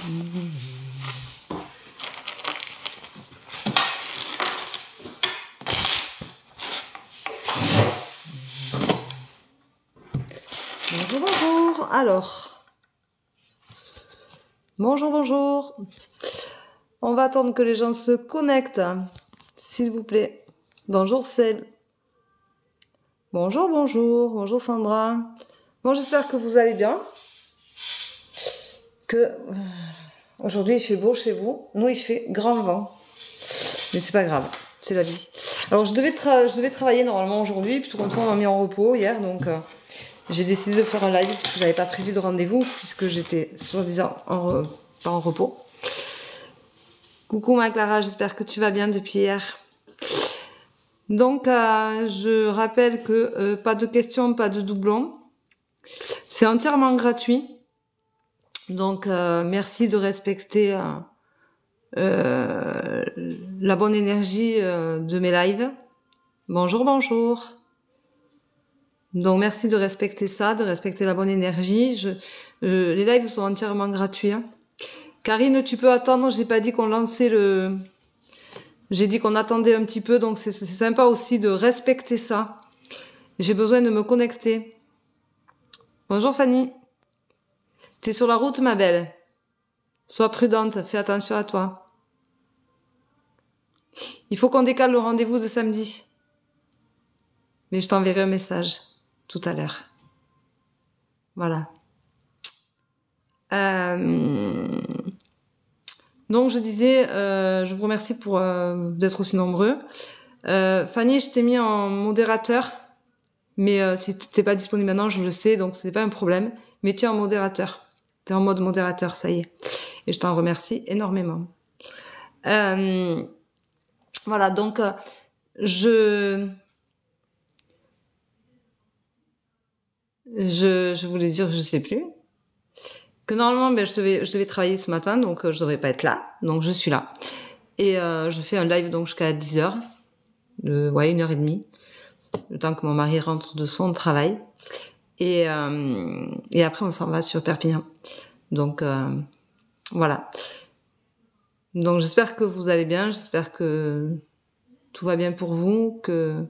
Bonjour, bonjour. Alors, bonjour, bonjour. On va attendre que les gens se connectent, s'il vous plaît. Bonjour, Celle. Bonjour, bonjour. Bonjour, Sandra. Bon, j'espère que vous allez bien. Aujourd'hui, il fait beau chez vous. Nous, il fait grand vent. Mais c'est pas grave. C'est la vie. Alors, je devais travailler normalement aujourd'hui. Puis tout compte fait, on m'a mis en repos hier. Donc, j'ai décidé de faire un live parce que j'avais pas prévu de rendez-vous puisque j'étais soi-disant pas en repos. Coucou ma Clara, j'espère que tu vas bien depuis hier. Donc, je rappelle que pas de questions, pas de doublons. C'est entièrement gratuit. Donc, merci de respecter la bonne énergie de mes lives. Bonjour, bonjour. Donc, merci de respecter ça, de respecter la bonne énergie. Les lives sont entièrement gratuits. Hein. Karine, tu peux attendre. J'ai pas dit qu'on lançait le... J'ai dit qu'on attendait un petit peu. Donc, c'est sympa aussi de respecter ça. J'ai besoin de me connecter. Bonjour, Fanny. T'es sur la route, ma belle. Sois prudente. Fais attention à toi. Il faut qu'on décale le rendez-vous de samedi. Mais je t'enverrai un message tout à l'heure. Voilà. Donc je disais, je vous remercie pour d'être aussi nombreux. Fanny, je t'ai mis en modérateur, mais si tu n'es pas disponible maintenant, je le sais, donc c'est pas un problème. Mais tu es en modérateur. Tu es en mode modérateur, ça y est. Et je t'en remercie énormément. Voilà, donc je voulais dire, je sais plus, que normalement, ben, je devais travailler ce matin, donc je devrais pas être là. Donc je suis là. Et je fais un live donc jusqu'à 10h. Ouais, 1h30. Le temps que mon mari rentre de son travail. Et après, on s'en va sur Perpignan. Donc, voilà. Donc j'espère que vous allez bien. J'espère que tout va bien pour vous, que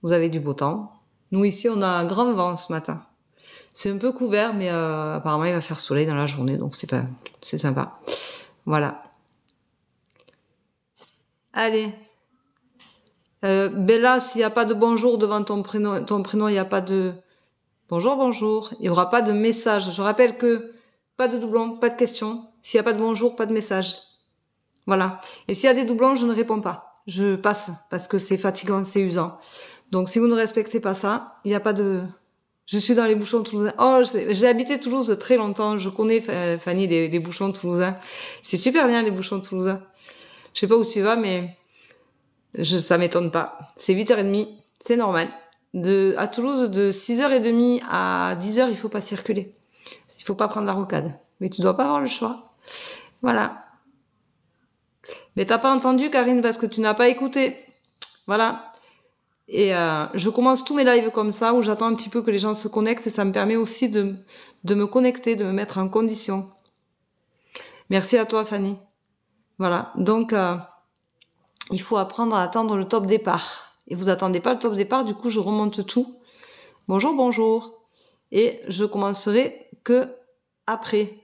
vous avez du beau temps. Nous, ici, on a un grand vent ce matin. C'est un peu couvert, mais apparemment, il va faire soleil dans la journée, donc c'est sympa. Voilà. Allez. Bella, s'il n'y a pas de bonjour devant ton prénom, il n'y a pas de... Bonjour, bonjour. Il n'y aura pas de message. Je rappelle que pas de doublon, pas de question. S'il n'y a pas de bonjour, pas de message. Voilà. Et s'il y a des doublons, je ne réponds pas. Je passe, parce que c'est fatigant, c'est usant. Donc, si vous ne respectez pas ça, il n'y a pas de... Je suis dans les bouchons toulousains. Oh, j'ai habité Toulouse très longtemps. Je connais, Fanny, les bouchons toulousains. C'est super bien, les bouchons toulousains. Je sais pas où tu vas, mais ça m'étonne pas. C'est 8h30. C'est normal. À Toulouse, de 6h30 à 10h, il faut pas circuler. Il faut pas prendre la rocade. Mais tu dois pas avoir le choix. Voilà. Mais t'as pas entendu, Karine, parce que tu n'as pas écouté. Voilà. Et je commence tous mes lives comme ça, où j'attends un petit peu que les gens se connectent, et ça me permet aussi de me connecter, de me mettre en condition. Merci à toi, Fanny. Voilà, donc il faut apprendre à attendre le top départ. Et vous attendez pas le top départ, du coup je remonte tout. Bonjour, bonjour. Et je commencerai que après.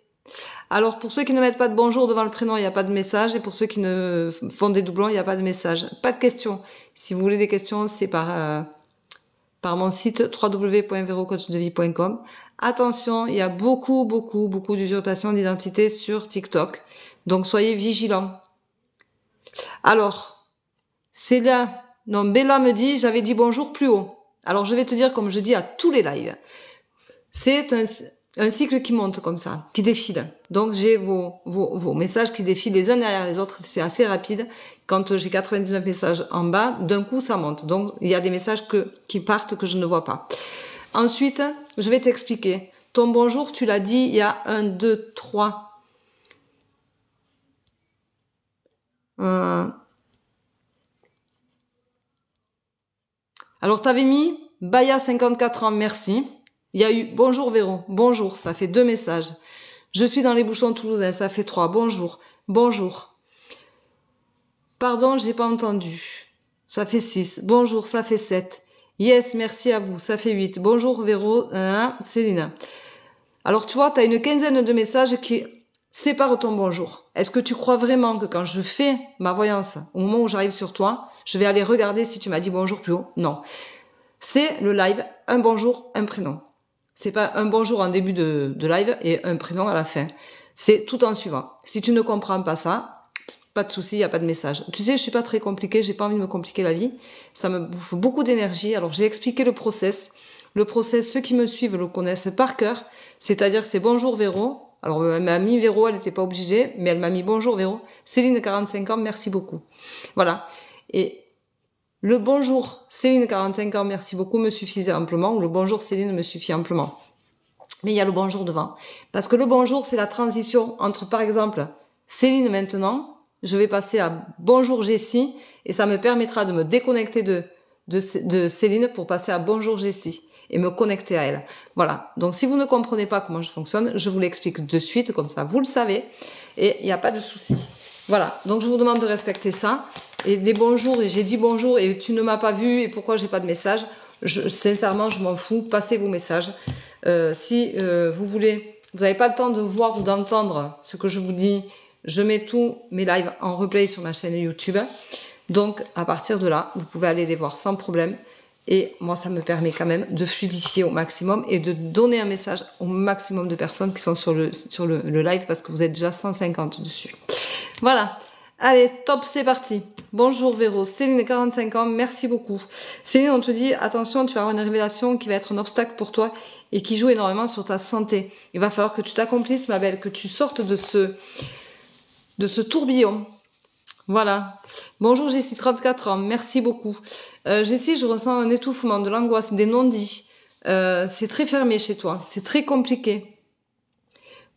Alors, pour ceux qui ne mettent pas de bonjour devant le prénom, il n'y a pas de message. Et pour ceux qui ne font des doublons, il n'y a pas de message. Pas de questions. Si vous voulez des questions, c'est par mon site www.verocoachdevie.com. Attention, il y a beaucoup d'usurpation d'identité sur TikTok. Donc, soyez vigilants. Alors, Bella me dit, j'avais dit bonjour plus haut. Alors, je vais te dire, comme je dis à tous les lives, c'est un cycle qui monte comme ça, qui défile. Donc, j'ai vos messages qui défilent les uns derrière les autres. C'est assez rapide. Quand j'ai 99 messages en bas, d'un coup, ça monte. Donc, il y a des messages qui partent que je ne vois pas. Ensuite, je vais t'expliquer. Ton bonjour, tu l'as dit, il y a 1, 2, 3. Alors, t'avais mis Baya 54 ans, merci. Il y a eu bonjour Véro, bonjour, ça fait 2 messages. Je suis dans les bouchons toulousains, ça fait 3. Bonjour. Bonjour. Pardon, j'ai pas entendu. Ça fait 6. Bonjour, ça fait 7. Yes, merci à vous, ça fait 8. Bonjour Véro, Céline. Alors tu vois, tu as une quinzaine de messages qui séparent ton bonjour. Est-ce que tu crois vraiment que quand je fais ma voyance, au moment où j'arrive sur toi, je vais aller regarder si tu m'as dit bonjour plus haut? Non. C'est le live, un bonjour, un prénom. C'est pas un bonjour en début de live et un prénom à la fin. C'est tout en suivant. Si tu ne comprends pas ça, pas de souci, il n'y a pas de message. Tu sais, je suis pas très compliquée, j'ai pas envie de me compliquer la vie. Ça me bouffe beaucoup d'énergie. Alors j'ai expliqué le process. Le process, ceux qui me suivent le connaissent par cœur. C'est-à-dire c'est bonjour Véro. Alors elle m'a mis Véro, elle n'était pas obligée, mais elle m'a mis bonjour Véro. Céline, 45 ans, merci beaucoup. Voilà. Et le bonjour Céline, 45 ans, merci beaucoup me suffisait amplement, ou le bonjour Céline me suffit amplement. Mais il y a le bonjour devant. Parce que le bonjour, c'est la transition entre, par exemple, Céline maintenant, je vais passer à bonjour Jessie, et ça me permettra de me déconnecter de Céline pour passer à bonjour Jessie et me connecter à elle. Voilà. Donc si vous ne comprenez pas comment je fonctionne, je vous l'explique de suite, comme ça vous le savez, et il n'y a pas de souci. Voilà. Donc je vous demande de respecter ça. Et les bonjours, et j'ai dit bonjour et tu ne m'as pas vu et pourquoi j'ai pas de message, sincèrement je m'en fous, passez vos messages. Si vous voulez, vous n'avez pas le temps de voir ou d'entendre ce que je vous dis, je mets tous mes lives en replay sur ma chaîne YouTube. Donc à partir de là, vous pouvez aller les voir sans problème. Et moi, ça me permet quand même de fluidifier au maximum et de donner un message au maximum de personnes qui sont sur le live parce que vous êtes déjà 150 dessus. Voilà. Allez, top, c'est parti. Bonjour Véro, Céline, 45 ans, merci beaucoup. Céline, on te dit, attention, tu vas avoir une révélation qui va être un obstacle pour toi et qui joue énormément sur ta santé. Il va falloir que tu t'accomplisses, ma belle, que tu sortes de ce tourbillon. Voilà. Bonjour Jessie, 34 ans, merci beaucoup. Jessie, je ressens un étouffement, de l'angoisse, des non-dits. C'est très fermé chez toi, c'est très compliqué.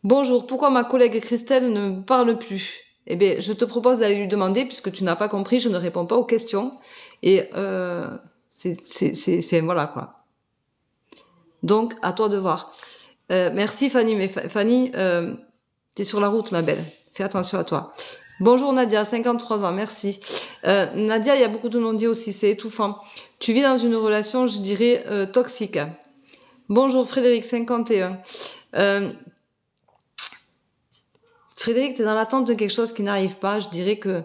Bonjour, pourquoi ma collègue Christelle ne me parle plus? Eh bien, je te propose d'aller lui demander, puisque tu n'as pas compris, je ne réponds pas aux questions. Et voilà quoi. Donc, à toi de voir. Merci Fanny, mais Fanny, t'es sur la route ma belle. Fais attention à toi. Bonjour Nadia, 53 ans, merci. Nadia, il y a beaucoup de non-dits aussi, c'est étouffant. Tu vis dans une relation, je dirais, toxique. Bonjour Frédéric, 51. Frédéric, tu es dans l'attente de quelque chose qui n'arrive pas. Je dirais que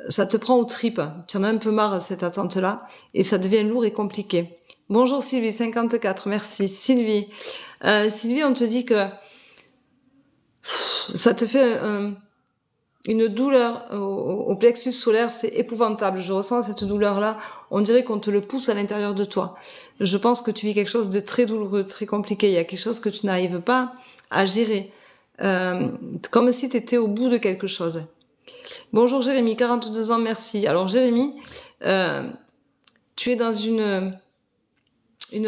ça te prend aux tripes. Tu en as un peu marre, cette attente-là, et ça devient lourd et compliqué. Bonjour Sylvie, 54, merci. Sylvie, Sylvie, on te dit que ça te fait une douleur au plexus solaire, c'est épouvantable. Je ressens cette douleur-là. On dirait qu'on te le pousse à l'intérieur de toi. Je pense que tu vis quelque chose de très douloureux, très compliqué. Il y a quelque chose que tu n'arrives pas à gérer. Comme si tu étais au bout de quelque chose. Bonjour Jérémy, 42 ans, merci. Alors Jérémy, tu es dans une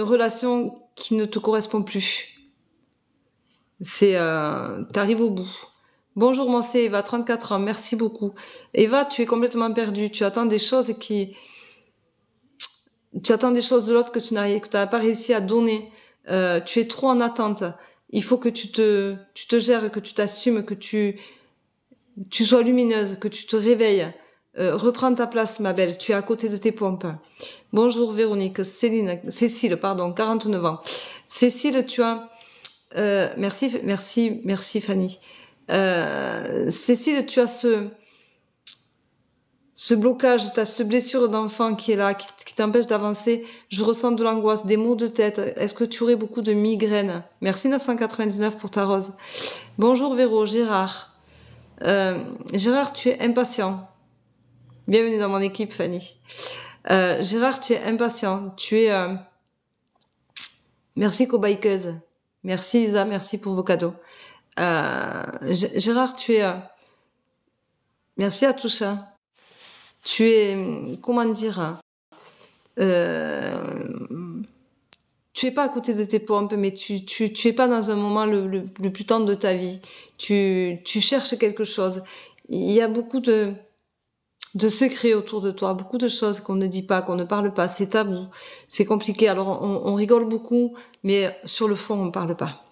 relation qui ne te correspond plus. T'arrives au bout. Bonjour moi c'est Eva, 34 ans, merci beaucoup. Eva, tu es complètement perdue. Tu attends des choses de l'autre que tu n'as pas réussi à donner. Tu es trop en attente. Il faut que tu te gères, que tu t'assumes, que tu sois lumineuse, que tu te réveilles. Reprends ta place, ma belle. Tu es à côté de tes pompes. Bonjour Véronique, Cécile, pardon, 49 ans. Cécile, tu as, merci Fanny. Cécile, tu as ce blocage, tu as cette blessure d'enfant qui est là, qui t'empêche d'avancer. Je ressens de l'angoisse, des maux de tête. Est-ce que tu aurais beaucoup de migraines? Merci 999 pour ta rose. Bonjour Véro, Gérard. Gérard, tu es impatient. Bienvenue dans mon équipe, Fanny. Gérard, tu es impatient. Tu es... Merci cobaïqueuse. Merci Isa, merci pour vos cadeaux. Gérard, tu es... Merci à Toucha. Tu es, comment dire, tu es pas à côté de tes pompes, mais tu es pas dans un moment le plus tendre de ta vie. Tu cherches quelque chose. Il y a beaucoup de secrets autour de toi, beaucoup de choses qu'on ne dit pas, qu'on ne parle pas. C'est tabou, c'est compliqué. Alors on rigole beaucoup, mais sur le fond on parle pas.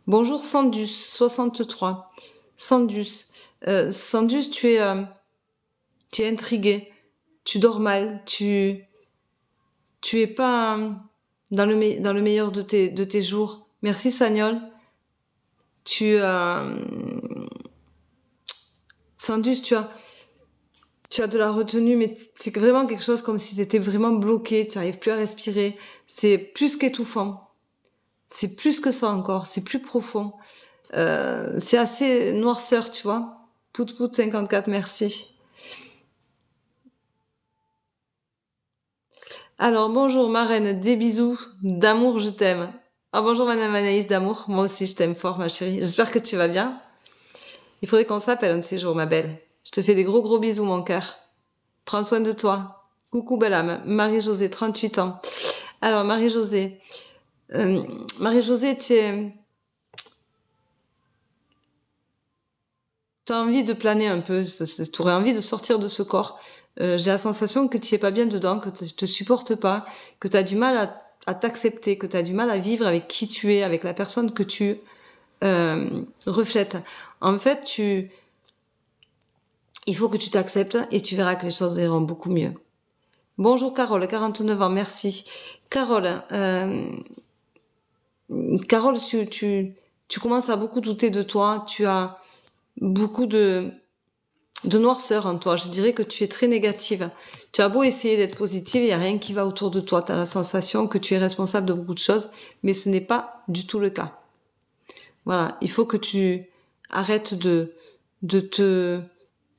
Bonjour Sandus, 63. Sandus, Sandus, tu es intrigué, tu dors mal, tu es pas dans le meilleur de tes jours. Merci Sagnol. Sandus, tu as de la retenue, mais c'est vraiment quelque chose comme si tu étais vraiment bloqué, tu n'arrives plus à respirer. C'est plus qu'étouffant. C'est plus que ça encore, c'est plus profond. C'est assez noirceur, tu vois. Pout 54, merci. Alors, bonjour ma reine, des bisous, d'amour, je t'aime. Ah, bonjour madame Anaïs d'amour, moi aussi je t'aime fort ma chérie. J'espère que tu vas bien. Il faudrait qu'on s'appelle un de ces jours ma belle. Je te fais des gros bisous mon cœur. Prends soin de toi. Coucou belle âme. Marie-Josée, 38 ans. Alors Marie-Josée, t'as envie de planer un peu, t'aurais envie de sortir de ce corps. J'ai la sensation que tu es pas bien dedans, que tu te supportes pas, que tu as du mal à t'accepter, que tu as du mal à vivre avec qui tu es, avec la personne que tu reflètes. En fait, il faut que tu t'acceptes et tu verras que les choses iront beaucoup mieux. Bonjour Carole, 49 ans, merci. Carole, tu commences à beaucoup douter de toi, tu as beaucoup de noirceur en toi. Je dirais que tu es très négative. Tu as beau essayer d'être positive, il n'y a rien qui va autour de toi. Tu as la sensation que tu es responsable de beaucoup de choses, mais ce n'est pas du tout le cas. Voilà, il faut que tu arrêtes de te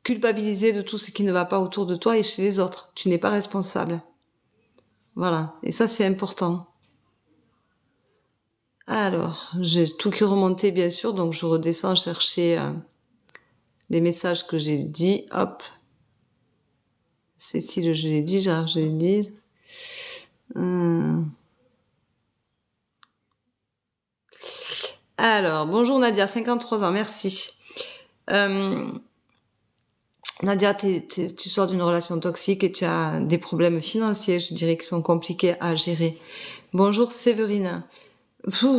culpabiliser de tout ce qui ne va pas autour de toi et chez les autres. Tu n'es pas responsable. Voilà, et ça c'est important. Alors, j'ai tout qui est remonté bien sûr, donc je redescends chercher les messages que j'ai dit. Hop. Cécile, je l'ai dit, Gérard, je l'ai dit. Alors, bonjour Nadia, 53 ans, merci. Nadia, tu sors d'une relation toxique et tu as des problèmes financiers, je dirais, qui sont compliqués à gérer. Bonjour Séverine.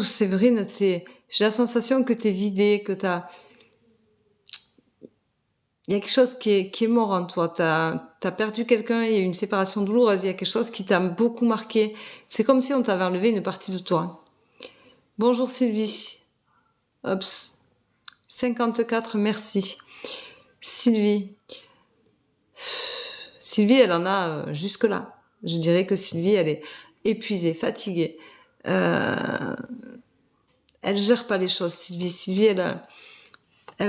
Séverine, j'ai la sensation que t'es vidée, que il y a quelque chose qui est mort en toi. T'as perdu quelqu'un, il y a eu une séparation douloureuse, il y a quelque chose qui t'a beaucoup marqué. C'est comme si on t'avait enlevé une partie de toi. Bonjour Sylvie. Ops. 54, merci. Sylvie, elle en a jusque-là. Je dirais que Sylvie, elle est épuisée, fatiguée. Elle gère pas les choses, Sylvie, elle a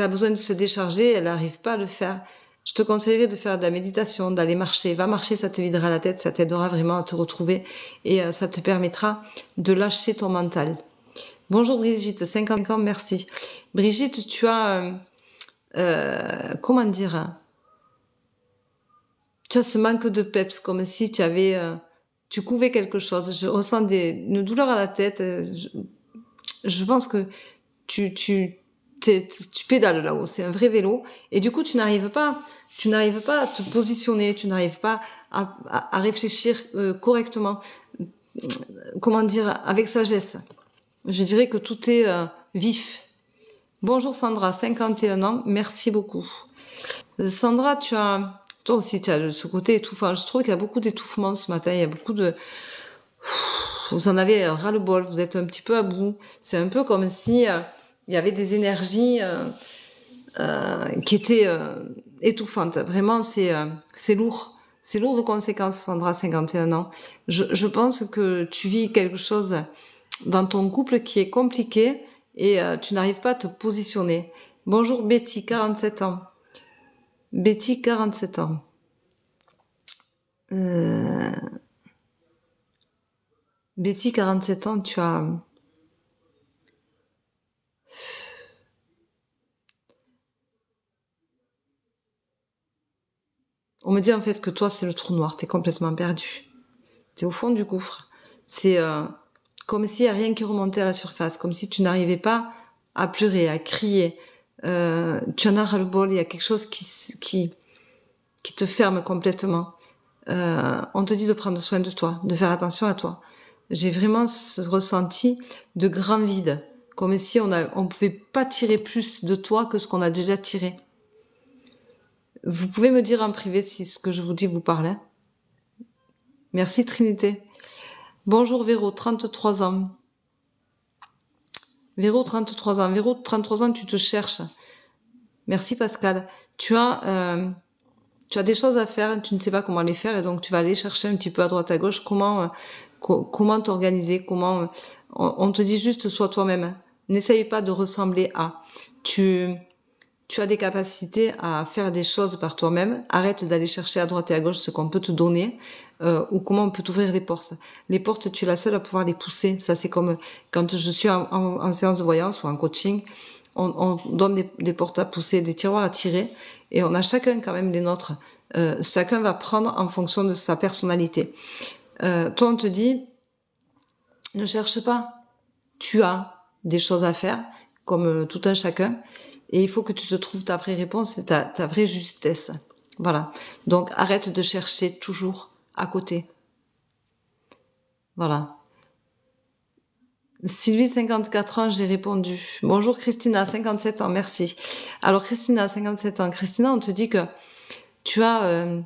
besoin de se décharger, elle n'arrive pas à le faire. Je te conseillerais de faire de la méditation, d'aller marcher. Va marcher, ça te videra la tête, ça t'aidera vraiment à te retrouver et ça te permettra de lâcher ton mental. Bonjour Brigitte, 50 ans, merci. Brigitte, tu as... comment dire, tu as ce manque de peps, comme si tu couvais quelque chose. Je ressens une douleur à la tête. Je pense que tu pédales là-haut. C'est un vrai vélo. Et du coup, tu n'arrives pas à te positionner. Tu n'arrives pas à réfléchir correctement. Comment dire, avec sagesse. Je dirais que tout est vif. Bonjour Sandra, 51 ans, merci beaucoup. Sandra, toi aussi, tu as ce côté étouffant. Je trouve qu'il y a beaucoup d'étouffement ce matin. Il y a beaucoup de... Vous en avez ras-le-bol, vous êtes un petit peu à bout. C'est un peu comme si il y avait des énergies qui étaient étouffantes. Vraiment, c'est lourd. C'est lourd de conséquences, Sandra, 51 ans. Je pense que tu vis quelque chose dans ton couple qui est compliqué et tu n'arrives pas à te positionner. Bonjour Betty, 47 ans. Betty, 47 ans. Betty, 47 ans, tu as... On me dit en fait que toi, c'est le trou noir, t'es complètement perdu. T'es au fond du gouffre. C'est comme s'il n'y a rien qui remontait à la surface, comme si tu n'arrivais pas à pleurer, à crier. Tu en as ras-le-bol, il y a quelque chose qui te ferme complètement. On te dit de prendre soin de toi, de faire attention à toi. J'ai vraiment ce ressenti de grand vide. Comme si on pouvait pas tirer plus de toi que ce qu'on a déjà tiré. Vous pouvez me dire en privé si ce que je vous dis vous parle. Merci Trinité. Bonjour Véro, 33 ans. Véro, 33 ans. Véro, 33 ans, tu te cherches. Merci Pascal. Tu as des choses à faire, tu ne sais pas comment les faire, et donc tu vas aller chercher un petit peu à droite à gauche comment t'organiser, on te dit juste sois toi-même. N'essaye pas de ressembler à. Tu as des capacités à faire des choses par toi-même. Arrête d'aller chercher à droite et à gauche ce qu'on peut te donner ou comment on peut t'ouvrir les portes. Les portes, tu es la seule à pouvoir les pousser. Ça, c'est comme quand je suis en séance de voyance ou en coaching, on donne des portes à pousser, des tiroirs à tirer, et on a chacun quand même les nôtres. Chacun va prendre en fonction de sa personnalité. Toi, on te dit, ne cherche pas. Tu as des choses à faire, comme tout un chacun, et il faut que tu te trouves ta vraie réponse et ta vraie justesse. Voilà. Donc, arrête de chercher toujours à côté. Voilà. Sylvie, 54 ans, j'ai répondu. Bonjour Christina, 57 ans, merci. Alors Christina, 57 ans. Christina, on te dit que tu as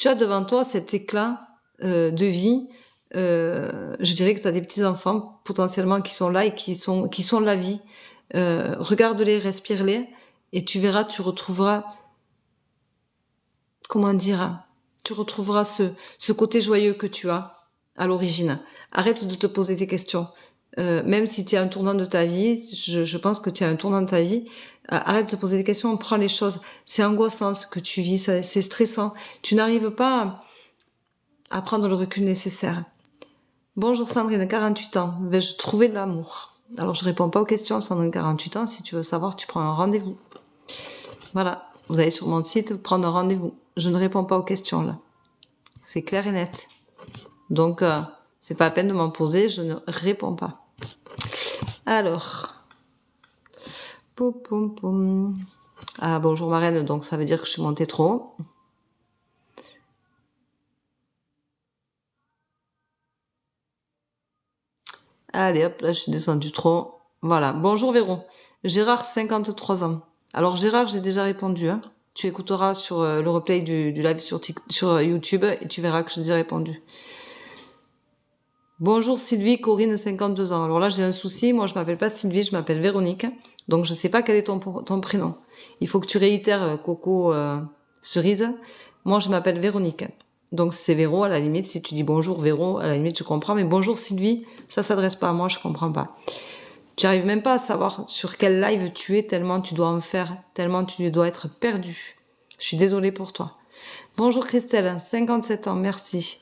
devant toi cet éclat de vie. Je dirais que tu as des petits-enfants potentiellement qui sont là et qui sont la vie. Regarde-les, respire-les, et tu verras, tu retrouveras, comment dire, tu retrouveras ce côté joyeux que tu as à l'origine. Arrête de te poser des questions. Même si tu as un tournant de ta vie, je pense que tu as un tournant de ta vie, arrête de te poser des questions, on prend les choses. C'est angoissant ce que tu vis, c'est stressant. Tu n'arrives pas à prendre le recul nécessaire. Bonjour Sandrine, 48 ans. Vais-je trouver de l'amour? Alors, je réponds pas aux questions, Sandrine, 48 ans. Si tu veux savoir, tu prends un rendez-vous. Voilà. Vous allez sur mon site, prendre un rendez-vous. Je ne réponds pas aux questions, là. C'est clair et net. Donc, c'est pas la peine de m'en poser, je ne réponds pas. Alors. Poum, poum, poum. Ah, bonjour Marraine, donc ça veut dire que je suis montée trop haut. Allez, hop, là, je suis descendue trop. Voilà. Bonjour Véro. Gérard, 53 ans. Alors Gérard, j'ai déjà répondu. Hein. Tu écouteras sur le replay du live sur YouTube et tu verras que j'ai déjà répondu. Bonjour Sylvie, Corinne, 52 ans. Alors là, j'ai un souci. Moi, je m'appelle pas Sylvie, je m'appelle Véronique. Donc, je sais pas quel est ton prénom. Il faut que tu réitères Coco Cerise. Moi, je m'appelle Véronique. Donc, c'est Véro, à la limite. Si tu dis bonjour Véro, à la limite, je comprends. Mais bonjour Sylvie, ça s'adresse pas à moi, je comprends pas. Tu arrives même pas à savoir sur quel live tu es, tellement tu dois en faire, tellement tu dois être perdu. Je suis désolée pour toi. Bonjour Christelle, 57 ans, merci.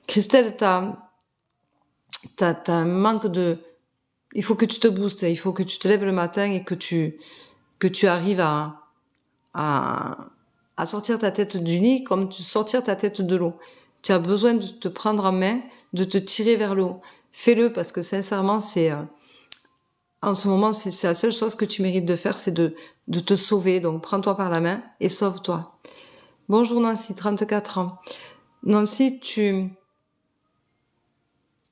Christelle, t'as un manque de... Il faut que tu te boostes, il faut que tu te lèves le matin et que tu arrives à sortir ta tête du lit comme sortir ta tête de l'eau. Tu as besoin de te prendre en main, de te tirer vers le haut. Fais-le parce que sincèrement, en ce moment, c'est la seule chose que tu mérites de faire, c'est de te sauver. Donc, prends-toi par la main et sauve-toi. Bonjour Nancy, 34 ans. Nancy, tu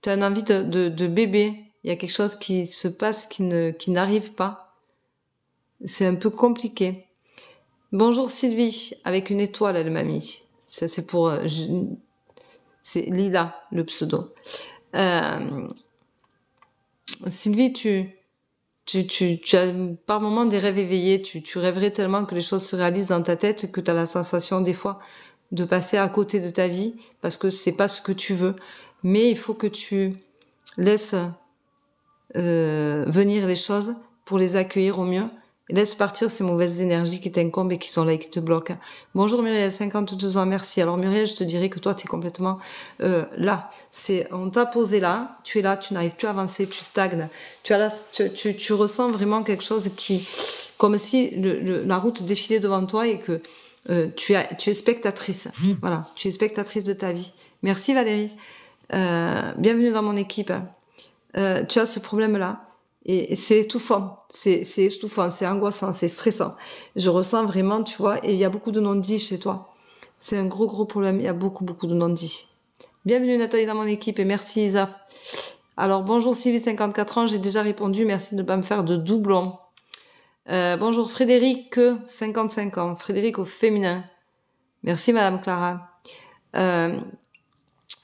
as une envie de bébé. Il y a quelque chose qui se passe qui n'arrive pas. C'est un peu compliqué. Bonjour Sylvie, avec une étoile, elle m'a mis. Ça, c'est pour... c'est Lila, le pseudo. Sylvie, tu as par moments des rêves éveillés. Tu rêverais tellement que les choses se réalisent dans ta tête que tu as la sensation des fois de passer à côté de ta vie parce que c'est pas ce que tu veux. Mais il faut que tu laisses venir les choses pour les accueillir au mieux. Laisse partir ces mauvaises énergies qui t'incombent et qui sont là et qui te bloquent. Bonjour Muriel, 52 ans, merci. Alors Muriel, je te dirais que toi, tu es complètement là. On t'a posé là, tu es là, tu n'arrives plus à avancer, tu stagnes. Tu ressens vraiment quelque chose comme si la route défilait devant toi et que tu es spectatrice. Voilà, tu es spectatrice de ta vie. Merci Valérie. Bienvenue dans mon équipe. Tu as ce problème-là. Et c'est étouffant, c'est étouffant, c'est angoissant, c'est stressant. Je ressens vraiment, tu vois, et il y a beaucoup de non-dits chez toi. C'est un gros problème, il y a beaucoup de non-dits. Bienvenue Nathalie dans mon équipe et merci Isa. Alors, bonjour Sylvie, 54 ans, j'ai déjà répondu, merci de ne pas me faire de doublons. Bonjour Frédéric, 55 ans, Frédéric au féminin. Merci Madame Clara.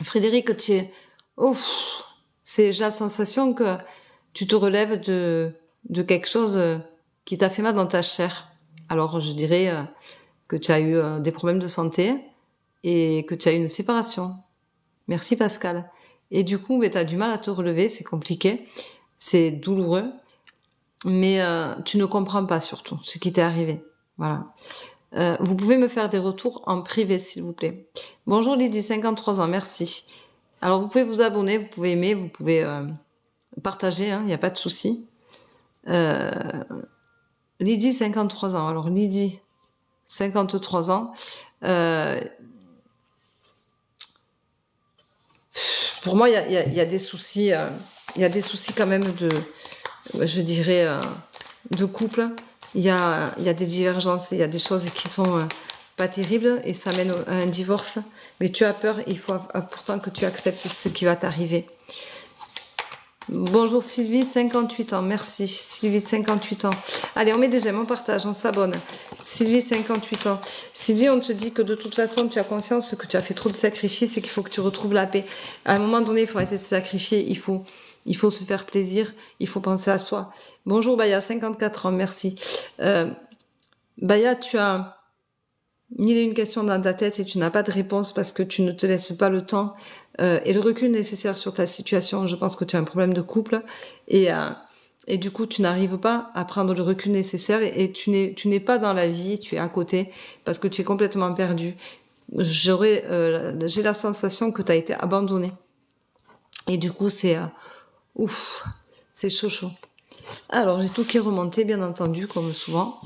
Frédéric, tu es... Ouf, j'ai la sensation que tu te relèves de quelque chose qui t'a fait mal dans ta chair. Alors, je dirais que tu as eu des problèmes de santé et que tu as eu une séparation. Merci Pascal. Et du coup, tu as du mal à te relever, c'est compliqué, c'est douloureux, mais tu ne comprends pas surtout ce qui t'est arrivé. Voilà. Vous pouvez me faire des retours en privé, s'il vous plaît. Bonjour Lydie, 53 ans, merci. Alors, vous pouvez vous abonner, vous pouvez aimer, vous pouvez partager, il n'y a pas de souci. Lydie, 53 ans. Alors, Lydie, 53 ans. Pour moi, il y a des soucis, il y a des soucis quand même je dirais, de couple. Il y a des divergences, il y a des choses qui sont pas terribles et ça mène à un divorce. Mais tu as peur, il faut pourtant que tu acceptes ce qui va t'arriver. Bonjour Sylvie, 58 ans, merci. Sylvie, 58 ans. Allez, on met des j'aime, on partage, on s'abonne. Sylvie, 58 ans. Sylvie, on te dit que de toute façon, tu as conscience que tu as fait trop de sacrifices et qu'il faut que tu retrouves la paix. À un moment donné, il faut arrêter de se sacrifier, il faut se faire plaisir, il faut penser à soi. Bonjour Baya, 54 ans, merci. Baya, tu as mille et une questions dans ta tête et tu n'as pas de réponse parce que tu ne te laisses pas le temps et le recul nécessaire sur ta situation. Je pense que tu as un problème de couple et du coup tu n'arrives pas à prendre le recul nécessaire et tu n'es pas dans la vie, tu es à côté parce que tu es complètement perdu. J'ai la sensation que tu as été abandonné et du coup c'est ouf, c'est chaud. Alors j'ai tout qui est remonté bien entendu comme souvent.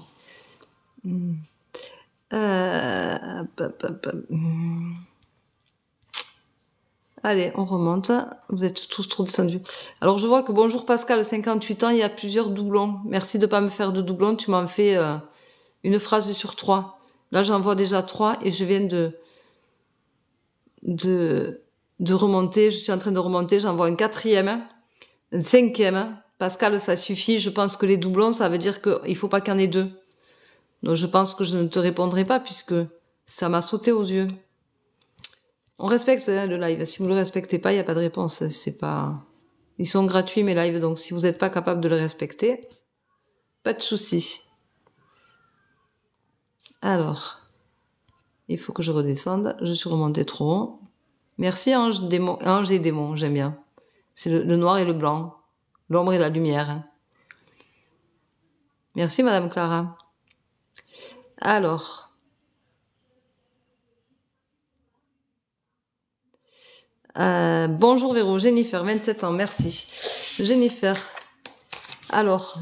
Allez, on remonte. Vous êtes tous trop descendus. Alors, je vois que bonjour Pascal, 58 ans, il y a plusieurs doublons. Merci de pas me faire de doublons. Tu m'en fais une phrase sur 3. Là, j'en vois déjà 3 et je viens de remonter. Je suis en train de remonter. J'en vois un 4e, un 5e. Pascal, ça suffit. Je pense que les doublons, ça veut dire qu'il faut pas qu'il y en ait 2. Donc, je pense que je ne te répondrai pas puisque ça m'a sauté aux yeux. On respecte le live. Si vous le respectez pas, il n'y a pas de réponse. C'est pas... Ils sont gratuits, mes lives. Donc, si vous n'êtes pas capable de le respecter, pas de souci. Alors, il faut que je redescende. Je suis remontée trop haut. Merci, Ange et démon. J'aime bien. C'est le noir et le blanc. L'ombre et la lumière. Merci, Madame Clara. Alors... bonjour Véro, Jennifer, 27 ans, merci. Jennifer, alors,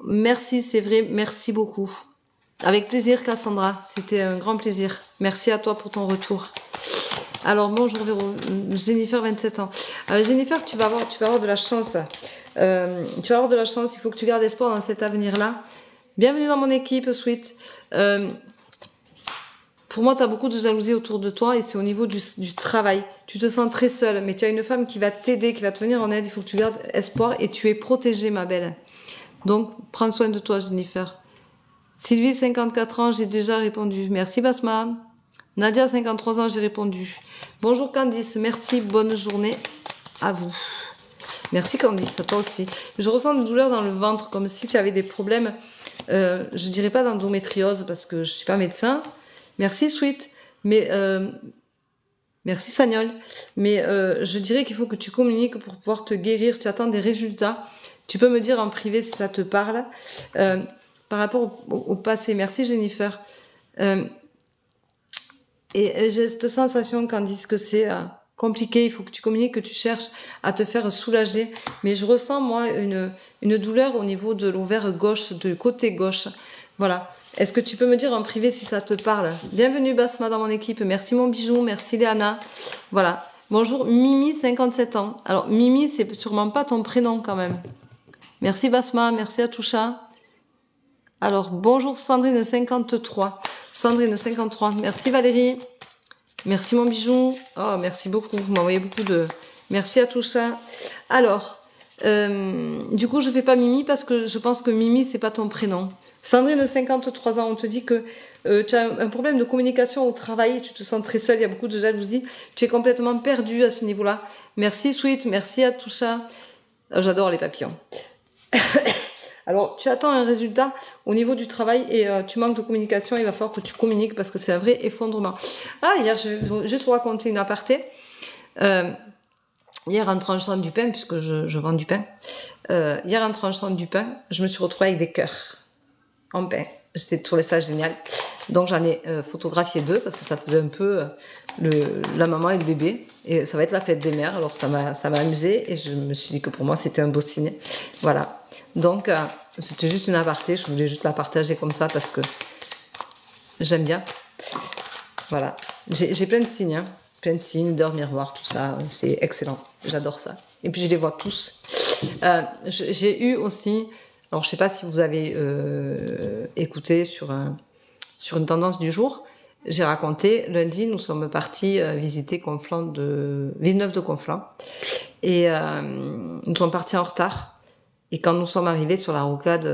merci, c'est vrai, merci beaucoup. Avec plaisir, Cassandra, c'était un grand plaisir. Merci à toi pour ton retour. Alors, bonjour Véro, Jennifer, 27 ans. Jennifer, tu vas avoir de la chance. Tu vas avoir de la chance, il faut que tu gardes espoir dans cet avenir-là. Bienvenue dans mon équipe, Sweet. Pour moi, tu as beaucoup de jalousie autour de toi et c'est au niveau du travail. Tu te sens très seule, mais tu as une femme qui va t'aider, qui va te venir en aide. Il faut que tu gardes espoir et tu es protégée, ma belle. Donc, prends soin de toi, Jennifer. Sylvie, 54 ans, j'ai déjà répondu. Merci, Basma. Nadia, 53 ans, j'ai répondu. Bonjour, Candice. Merci, bonne journée à vous. Merci, Candice, à toi aussi. Je ressens une douleur dans le ventre, comme si tu avais des problèmes. Je dirais pas d'endométriose parce que je suis pas médecin. Merci Sweet, mais merci Sagnol, mais je dirais qu'il faut que tu communiques pour pouvoir te guérir. Tu attends des résultats. Tu peux me dire en privé si ça te parle. Par rapport au passé, merci Jennifer. Et j'ai cette sensation Candice que c'est compliqué. Il faut que tu communiques, que tu cherches à te faire soulager. Mais je ressens moi une douleur au niveau de l'ovaire gauche, du côté gauche. Voilà. Est-ce que tu peux me dire en privé si ça te parle? Bienvenue Basma dans mon équipe. Merci mon bijou. Merci Léana. Voilà. Bonjour Mimi, 57 ans. Alors Mimi, c'est sûrement pas ton prénom quand même. Merci Basma. Merci Atoucha. Alors bonjour Sandrine, 53. Sandrine, 53. Merci Valérie. Merci mon bijou. Oh, merci beaucoup. Vous m'envoyez beaucoup de Merci à tout ça. Alors, du coup, je fais pas Mimi parce que je pense que Mimi, c'est pas ton prénom. Sandrine de 53 ans, on te dit que tu as un problème de communication au travail, tu te sens très seule, il y a beaucoup de jalousie, tu es complètement perdue à ce niveau-là. Merci Sweet, merci à tout ça. J'adore les papillons. Alors, tu attends un résultat au niveau du travail et tu manques de communication, il va falloir que tu communiques parce que c'est un vrai effondrement. Ah, hier, je vais juste vous raconter une aparté. Hier, en tranchant du pain, puisque je vends du pain, hier, en tranchant du pain, je me suis retrouvée avec des cœurs en pain. J'ai trouvé ça génial. Donc, j'en ai photographié 2 parce que ça faisait un peu la maman et le bébé. Et ça va être la fête des mères. Alors, ça m'a amusée et je me suis dit que pour moi, c'était un beau signe. Voilà. Donc, c'était juste une aparté. Je voulais juste la partager comme ça parce que j'aime bien. Voilà. J'ai plein de signes, hein. Plein de signes, d'heures, miroir, tout ça. C'est excellent. J'adore ça. Et puis, je les vois tous. J'ai eu aussi... Alors, je ne sais pas si vous avez écouté sur une tendance du jour. J'ai raconté, lundi, nous sommes partis visiter Villeneuve de Conflans. Et nous sommes partis en retard. Et quand nous sommes arrivés sur la rocade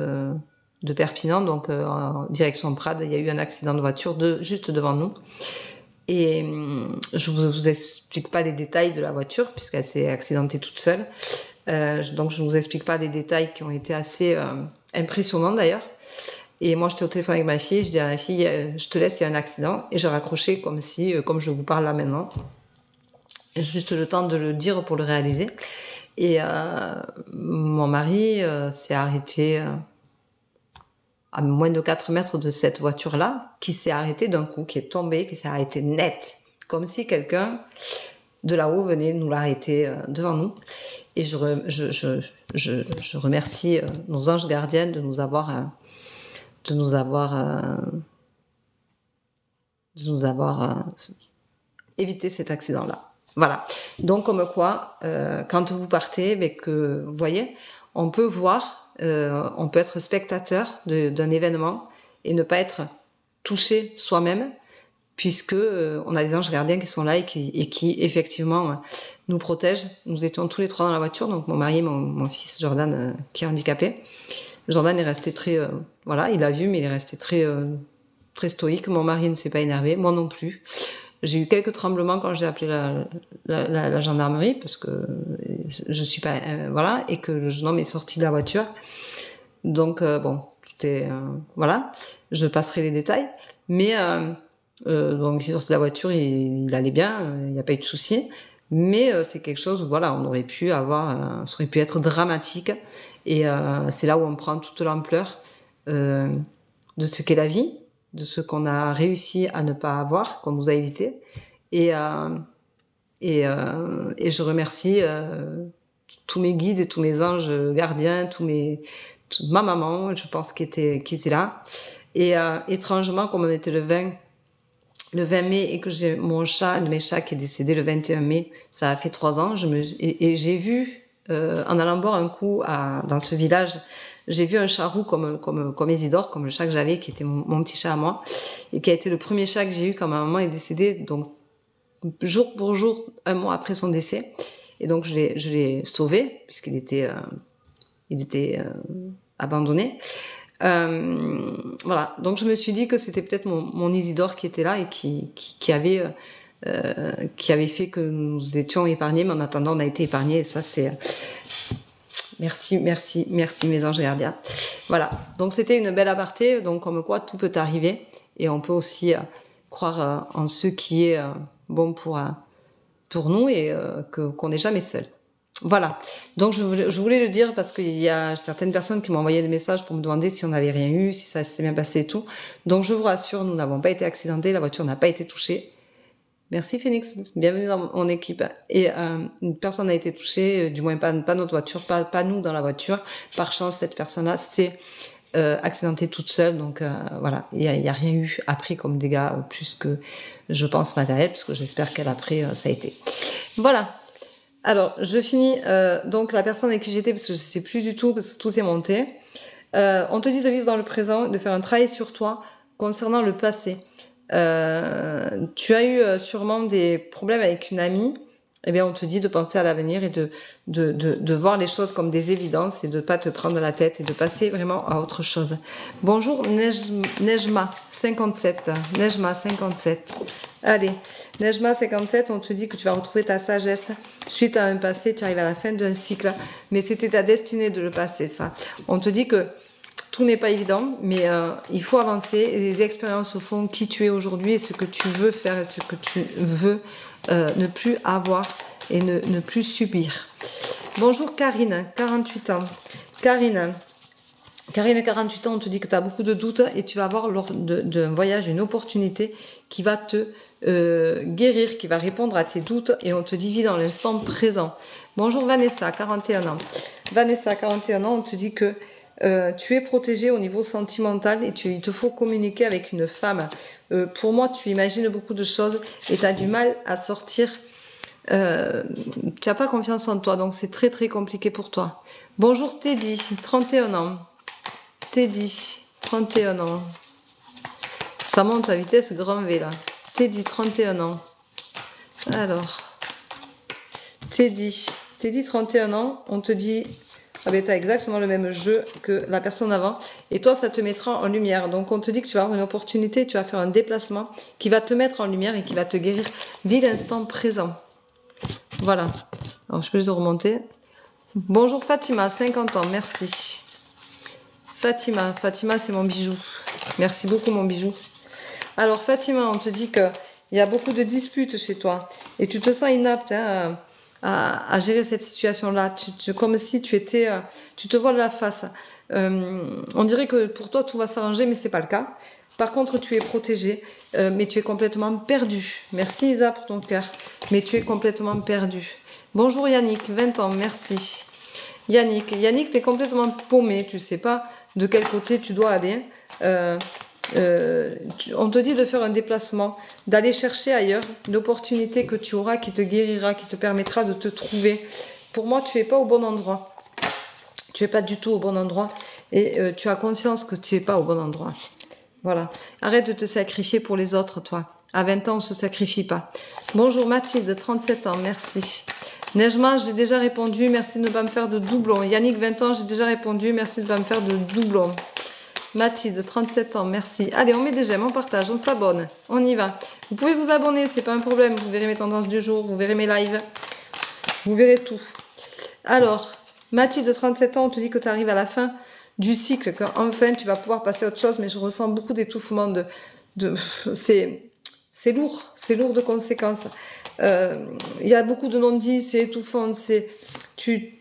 de Perpignan, donc en direction Prades, il y a eu un accident de voiture juste devant nous. Et je vous explique pas les détails de la voiture, puisqu'elle s'est accidentée toute seule. Donc je ne vous explique pas les détails qui ont été assez impressionnants d'ailleurs. Et moi j'étais au téléphone avec ma fille, je dis à ma fille je te laisse, il y a un accident, et j'ai raccroché comme je vous parle là maintenant, juste le temps de le dire pour le réaliser. Et mon mari s'est arrêté à moins de 4 mètres de cette voiture-là, qui s'est arrêtée d'un coup, qui est tombée, qui s'est arrêtée net, comme si quelqu'un de là-haut venait nous l'arrêter devant nous. Et je remercie nos anges gardiens de nous avoir évité cet accident-là. Voilà. Donc, comme quoi, quand vous partez, mais que vous voyez, on peut voir, on peut être spectateur d'un événement et ne pas être touché soi-même, puisque on a des anges gardiens qui sont là et qui effectivement nous protègent. Nous étions tous les 3 dans la voiture, donc mon mari et mon fils Jordan qui est handicapé. Jordan est resté très voilà, il a vu, mais il est resté très stoïque. Mon mari ne s'est pas énervé, moi non plus. J'ai eu quelques tremblements quand j'ai appelé la gendarmerie, parce que je suis pas voilà, et que le jeune homme est sorti de la voiture. Donc bon, c'était voilà, je passerai les détails, mais donc il est sorti de la voiture, il allait bien, il n'y a pas eu de souci, mais c'est quelque chose où voilà, on aurait pu avoir, ça aurait pu être dramatique, et c'est là où on prend toute l'ampleur de ce qu'est la vie, de ce qu'on a réussi à ne pas avoir, qu'on nous a évité, et je remercie tous mes guides et tous mes anges gardiens, ma maman, je pense, qui était là, et étrangement, comme on était le 20 mai et que j'ai un de mes chats qui est décédé le 21 mai, ça a fait 3 ans, et j'ai vu, en allant boire un coup dans ce village, j'ai vu un chat roux comme Isidore, comme le chat que j'avais, qui était mon petit chat à moi, et qui a été le premier chat que j'ai eu quand ma maman est décédée, donc jour pour jour, 1 mois après son décès. Et donc je l'ai sauvé, puisqu'il était abandonné. Voilà, donc je me suis dit que c'était peut-être mon Isidore qui était là et qui avait fait que nous étions épargnés, mais en attendant on a été épargnés, et ça c'est merci mes anges gardiens. Voilà, donc c'était une belle aparté, donc comme quoi tout peut arriver, et on peut aussi croire en ce qui est bon pour nous, et qu'on n'est jamais seul. Voilà, donc je voulais le dire parce qu'il y a certaines personnes qui m'ont envoyé des messages pour me demander si on n'avait rien eu, si ça s'est bien passé et tout. Donc je vous rassure, nous n'avons pas été accidentés, la voiture n'a pas été touchée. Merci Phoenix, bienvenue dans mon équipe. Et personne n'a été touchée, du moins pas notre voiture, pas nous dans la voiture. Par chance, cette personne-là s'est accidentée toute seule, donc voilà, il y a rien eu après comme dégâts, plus que je pense matériel, parce que j'espère qu'elle après ça a été. Voilà. Alors, je finis, donc la personne avec qui j'étais, parce que je sais plus du tout, parce que tout est monté. On te dit de vivre dans le présent, de faire un travail sur toi concernant le passé. Tu as eu sûrement des problèmes avec une amie eh bien, on te dit de penser à l'avenir et de voir les choses comme des évidences et de pas te prendre la tête et de passer vraiment à autre chose. Bonjour Nejma 57. Nejma 57. Allez, Nejma 57, on te dit que tu vas retrouver ta sagesse suite à un passé, tu arrives à la fin d'un cycle, mais c'était ta destinée de le passer, ça. On te dit que tout n'est pas évident, mais il faut avancer et les expériences font qui tu es aujourd'hui et ce que tu veux faire et ce que tu veux ne plus avoir et ne plus subir. Bonjour Karine, 48 ans. Karine, 48 ans, on te dit que tu as beaucoup de doutes et tu vas avoir lors d'un voyage une opportunité qui va te guérir, qui va répondre à tes doutes et on te dit vis dans l'instant présent. Bonjour Vanessa, 41 ans. Vanessa, 41 ans, on te dit que tu es protégée au niveau sentimental et il te faut communiquer avec une femme. Pour moi, tu imagines beaucoup de choses et tu as du mal à sortir. Tu n'as pas confiance en toi, donc c'est très très compliqué pour toi. Bonjour Teddy, 31 ans. Teddy, 31 ans. Ça monte à vitesse grand V là. Teddy, 31 ans. Alors, Teddy, 31 ans, on te dit... Ah ben, tu as exactement le même jeu que la personne avant. Et toi, ça te mettra en lumière. Donc, on te dit que tu vas avoir une opportunité, tu vas faire un déplacement qui va te mettre en lumière et qui va te guérir. Vis l'instant présent. Voilà. Alors, je peux juste remonter. Bonjour Fatima, 50 ans, merci. Fatima, c'est mon bijou. Merci beaucoup, mon bijou. Alors, Fatima, on te dit qu'il y a beaucoup de disputes chez toi. Et tu te sens inapte, hein, à gérer cette situation-là, comme si tu te voiles la face. On dirait que pour toi tout va s'arranger, mais c'est pas le cas. Par contre, tu es protégé, mais tu es complètement perdu. Merci Isa pour ton cœur, mais tu es complètement perdu. Bonjour Yannick, 20 ans, merci. Yannick, tu es complètement paumé, tu sais pas de quel côté tu dois aller. On te dit de faire un déplacement, d'aller chercher ailleurs l'opportunité que tu auras qui te guérira, qui te permettra de te trouver. Pour moi, tu n'es pas au bon endroit. Tu n'es pas du tout au bon endroit et tu as conscience que tu n'es pas au bon endroit. Voilà. Arrête de te sacrifier pour les autres, toi. À 20 ans, on ne se sacrifie pas. Bonjour Mathilde, 37 ans, merci. Nejma, j'ai déjà répondu, merci de ne pas me faire de doublons. Yannick, 20 ans, j'ai déjà répondu, merci de ne pas me faire de doublons. Mathilde, 37 ans, merci. Allez, on met des j'aime, on partage, on s'abonne. On y va. Vous pouvez vous abonner, c'est pas un problème. Vous verrez mes tendances du jour, vous verrez mes lives. Vous verrez tout. Alors, Mathilde, 37 ans, on te dit que tu arrives à la fin du cycle, qu'enfin tu vas pouvoir passer à autre chose, mais je ressens beaucoup d'étouffement. C'est lourd de conséquences. Il y a beaucoup de non-dits, c'est étouffant, tu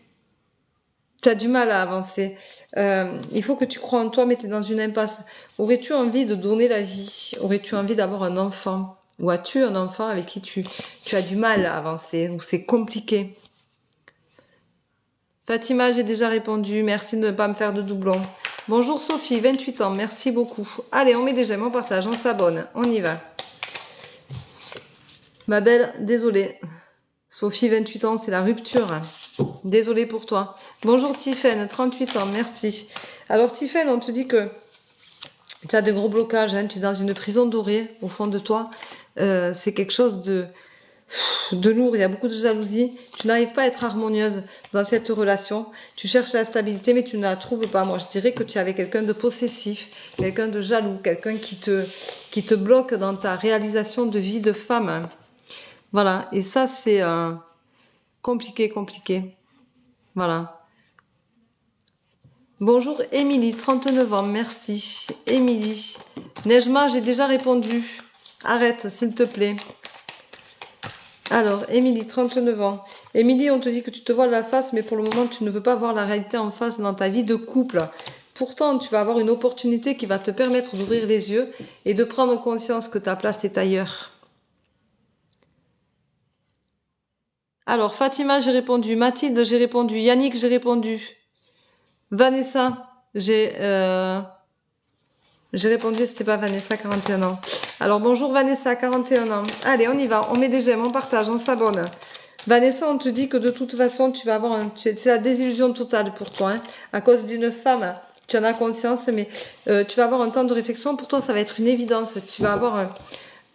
as du mal à avancer. Il faut que tu crois en toi, mais tu es dans une impasse. Aurais-tu envie de donner la vie? Aurais-tu envie d'avoir un enfant? Ou as-tu un enfant avec qui tu as du mal à avancer? Ou c'est compliqué? Fatima, j'ai déjà répondu. Merci de ne pas me faire de doublons. Bonjour Sophie, 28 ans. Merci beaucoup. Allez, on met des j'aime, on partage, on s'abonne. On y va. Ma belle, désolée. Sophie, 28 ans, c'est la rupture. Désolée pour toi. Bonjour Tiffaine, 38 ans, merci. Alors Tiffaine, on te dit que tu as de gros blocages, hein, tu es dans une prison dorée au fond de toi. C'est quelque chose de lourd, il y a beaucoup de jalousie. Tu n'arrives pas à être harmonieuse dans cette relation. Tu cherches la stabilité, mais tu ne la trouves pas. Moi, je dirais que tu es avec quelqu'un de possessif, quelqu'un de jaloux, quelqu'un qui te bloque dans ta réalisation de vie de femme. Hein. Voilà, et ça c'est compliqué. Voilà. Bonjour Émilie, 39 ans, merci. Émilie. Nejma, j'ai déjà répondu. Arrête, s'il te plaît. Alors, Émilie, 39 ans. Émilie, on te dit que tu te vois la face, mais pour le moment, tu ne veux pas voir la réalité en face dans ta vie de couple. Pourtant, tu vas avoir une opportunité qui va te permettre d'ouvrir les yeux et de prendre conscience que ta place est ailleurs. Alors, Fatima, j'ai répondu. Mathilde, j'ai répondu. Yannick, j'ai répondu. Vanessa, j'ai répondu, c'était pas Vanessa, 41 ans. Alors, bonjour Vanessa, 41 ans. Allez, on y va. On met des j'aime, on partage, on s'abonne. Vanessa, on te dit que de toute façon, tu vas avoir c'est la désillusion totale pour toi. Hein, à cause d'une femme, tu en as conscience, mais tu vas avoir un temps de réflexion. Pour toi, ça va être une évidence. Tu vas avoir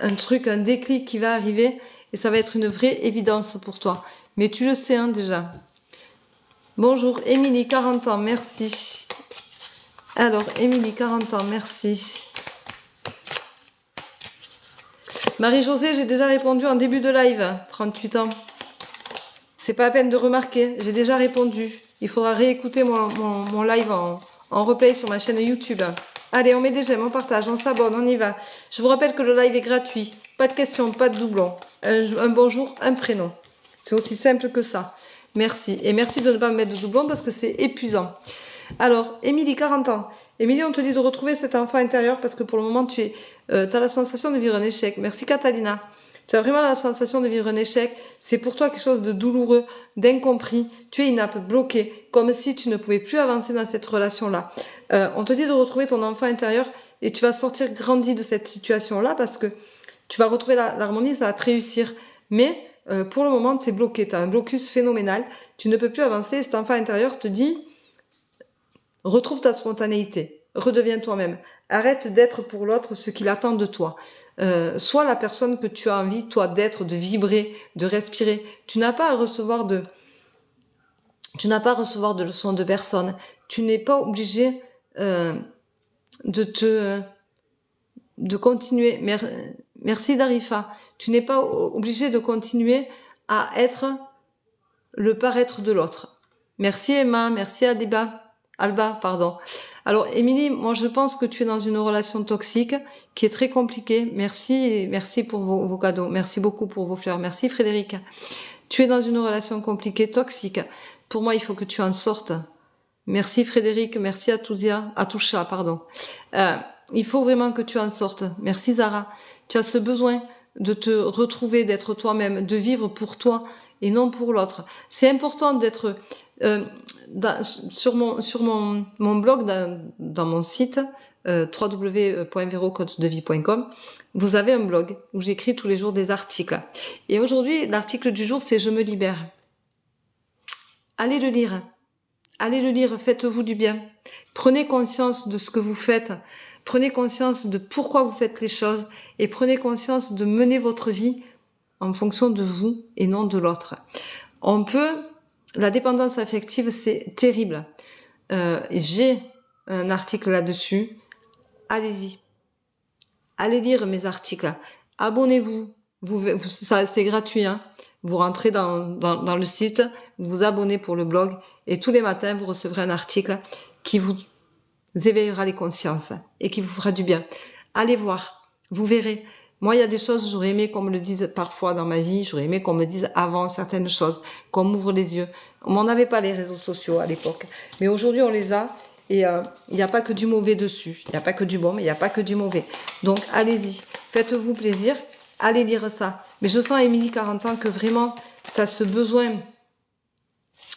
un truc, un déclic qui va arriver et ça va être une vraie évidence pour toi. Mais tu le sais hein, déjà. Bonjour, Émilie, 40 ans, merci. Alors, Émilie, 40 ans, merci. Marie-Josée, j'ai déjà répondu en début de live, 38 ans. C'est pas la peine de remarquer, j'ai déjà répondu. Il faudra réécouter mon live en replay sur ma chaîne YouTube. Allez, on met des j'aime, on partage, on s'abonne, on y va. Je vous rappelle que le live est gratuit. Pas de questions, pas de doublons. Un bonjour, un prénom. C'est aussi simple que ça. Merci. Et merci de ne pas me mettre de doublons parce que c'est épuisant. Alors, Émilie, 40 ans. Émilie, on te dit de retrouver cet enfant intérieur parce que pour le moment, tu as la sensation de vivre un échec. Merci, Catalina. Tu as vraiment la sensation de vivre un échec. C'est pour toi quelque chose de douloureux, d'incompris. Tu es une nappe bloquée, comme si tu ne pouvais plus avancer dans cette relation-là. On te dit de retrouver ton enfant intérieur et tu vas sortir grandi de cette situation-là parce que tu vas retrouver l'harmonie, ça va te réussir. Mais pour le moment, tu es bloqué. Tu as un blocus phénoménal. Tu ne peux plus avancer. Cet enfant intérieur te dit... Retrouve ta spontanéité, redeviens toi-même. Arrête d'être pour l'autre ce qu'il attend de toi. Sois la personne que tu as envie, toi, d'être, de vibrer, de respirer. Tu n'as pas à recevoir de leçons de personne. Tu n'es pas obligé de continuer. Merci Darifa. Tu n'es pas obligé de continuer à être le paraître de l'autre. Merci Emma, merci Alba, pardon. Alors, Émilie, moi, je pense que tu es dans une relation toxique qui est très compliquée. Merci pour vos cadeaux. Merci beaucoup pour vos fleurs. Merci, Frédéric. Tu es dans une relation compliquée, toxique. Pour moi, il faut que tu en sortes. Merci, Frédéric. Merci à Toucha, pardon. Il faut vraiment que tu en sortes. Merci, Zara. Tu as ce besoin de te retrouver, d'être toi-même, de vivre pour toi et non pour l'autre. C'est important d'être... sur mon blog, dans mon site www.verocoachdevie.com, vous avez un blog où j'écris tous les jours des articles. Et aujourd'hui, l'article du jour, c'est Je me libère. Allez le lire. Allez le lire, faites-vous du bien. Prenez conscience de ce que vous faites. Prenez conscience de pourquoi vous faites les choses et prenez conscience de mener votre vie en fonction de vous et non de l'autre. La dépendance affective, c'est terrible. J'ai un article là-dessus. Allez-y. Allez lire mes articles. Abonnez-vous. Ça, c'est gratuit. Hein. Vous rentrez dans le site, vous vous abonnez pour le blog et tous les matins, vous recevrez un article qui vous éveillera les consciences et qui vous fera du bien. Allez voir. Vous verrez. Moi, il y a des choses, j'aurais aimé qu'on me le dise parfois dans ma vie, j'aurais aimé qu'on me dise avant certaines choses, qu'on m'ouvre les yeux. On n'avait pas les réseaux sociaux à l'époque. Mais aujourd'hui, on les a et il n'y a pas que du mauvais dessus. Il n'y a pas que du bon, mais il n'y a pas que du mauvais. Donc, allez-y, faites-vous plaisir, allez lire ça. Mais je sens, Émilie, 40 ans, que vraiment, tu as ce besoin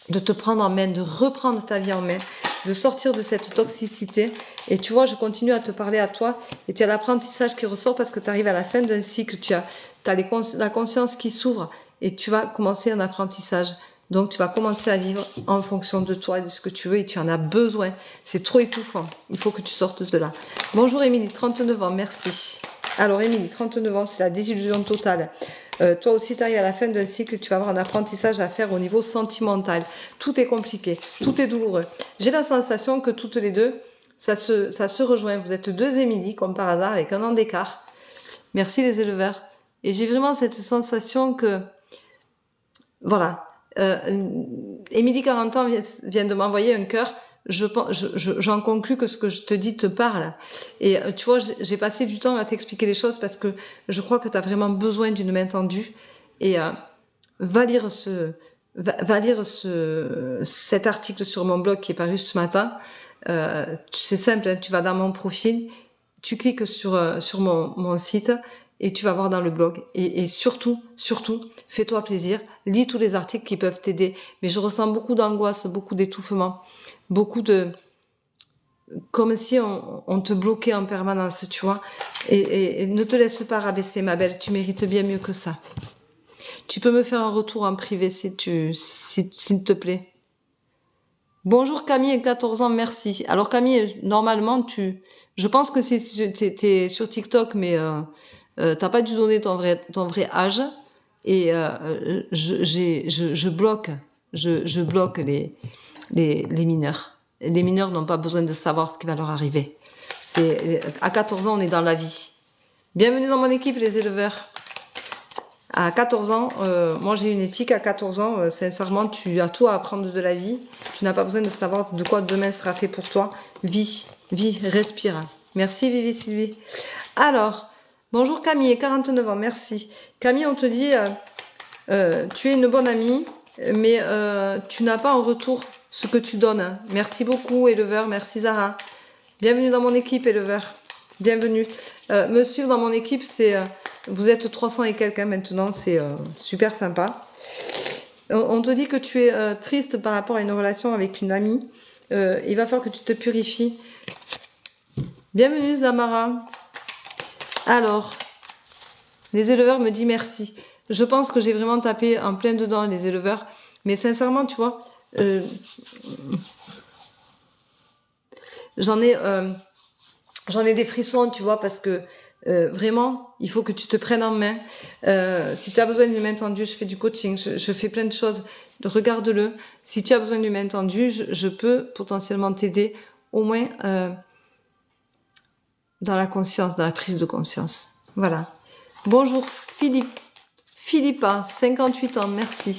de te prendre en main, de reprendre ta vie en main, de sortir de cette toxicité. Et tu vois, je continue à te parler à toi et tu as l'apprentissage qui ressort parce que tu arrives à la fin d'un cycle, tu as la conscience qui s'ouvre et tu vas commencer un apprentissage. Donc, tu vas commencer à vivre en fonction de toi et de ce que tu veux et tu en as besoin. C'est trop étouffant. Il faut que tu sortes de là. Bonjour Émilie, 39 ans, merci. Alors Émilie, 39 ans, c'est la désillusion totale. Toi aussi, tu arrives à la fin d'un cycle, tu vas avoir un apprentissage à faire au niveau sentimental. Tout est compliqué, tout est douloureux. J'ai la sensation que toutes les deux, ça se rejoint. Vous êtes deux Émilie, comme par hasard, avec un an d'écart. Merci les éleveurs. Et j'ai vraiment cette sensation que, voilà, Émilie, 40 ans, vient de m'envoyer un cœur. J'en conclus que ce que je te dis te parle. Et tu vois, j'ai passé du temps à t'expliquer les choses parce que je crois que tu as vraiment besoin d'une main tendue. Et va lire cet article sur mon blog qui est paru ce matin. C'est simple, hein, tu vas dans mon profil, tu cliques sur mon site et tu vas voir dans le blog. Et surtout, fais-toi plaisir, lis tous les articles qui peuvent t'aider. Mais je ressens beaucoup d'angoisse, beaucoup d'étouffement. Beaucoup comme si on te bloquait en permanence, tu vois. Et ne te laisse pas rabaisser, ma belle. Tu mérites bien mieux que ça. Tu peux me faire un retour en privé s'il te plaît. Bonjour Camille, 14 ans, merci. Alors Camille, normalement, je pense que t'es sur TikTok, mais t'as pas dû donner ton vrai âge. et je bloque les mineurs. Les mineurs n'ont pas besoin de savoir ce qui va leur arriver. À 14 ans, on est dans la vie. Bienvenue dans mon équipe, les éleveurs. À 14 ans, moi j'ai une éthique. À 14 ans, sincèrement, tu as tout à apprendre de la vie. Tu n'as pas besoin de savoir de quoi demain sera fait pour toi. Vis, respire. Merci Vivi Sylvie. Alors, bonjour Camille, 49 ans, merci. Camille, on te dit, tu es une bonne amie, mais tu n'as pas en retour ce que tu donnes. Merci beaucoup, éleveur, merci Zara. Bienvenue dans mon équipe, éleveur. Bienvenue. Me suivre dans mon équipe, vous êtes 300 et quelques maintenant, c'est super sympa. On te dit que tu es triste par rapport à une relation avec une amie. Il va falloir que tu te purifies. Bienvenue Zamara. Alors, les éleveurs me disent merci. Je pense que j'ai vraiment tapé en plein dedans, les éleveurs. Mais sincèrement, tu vois, j'en ai des frissons, tu vois, parce que vraiment, il faut que tu te prennes en main. Si tu as besoin d'une main tendue, je fais du coaching, je fais plein de choses. Regarde-le. Si tu as besoin d'une main tendue, je peux potentiellement t'aider, au moins dans la conscience, dans la prise de conscience. Voilà. Bonjour Philippa, 58 ans, merci.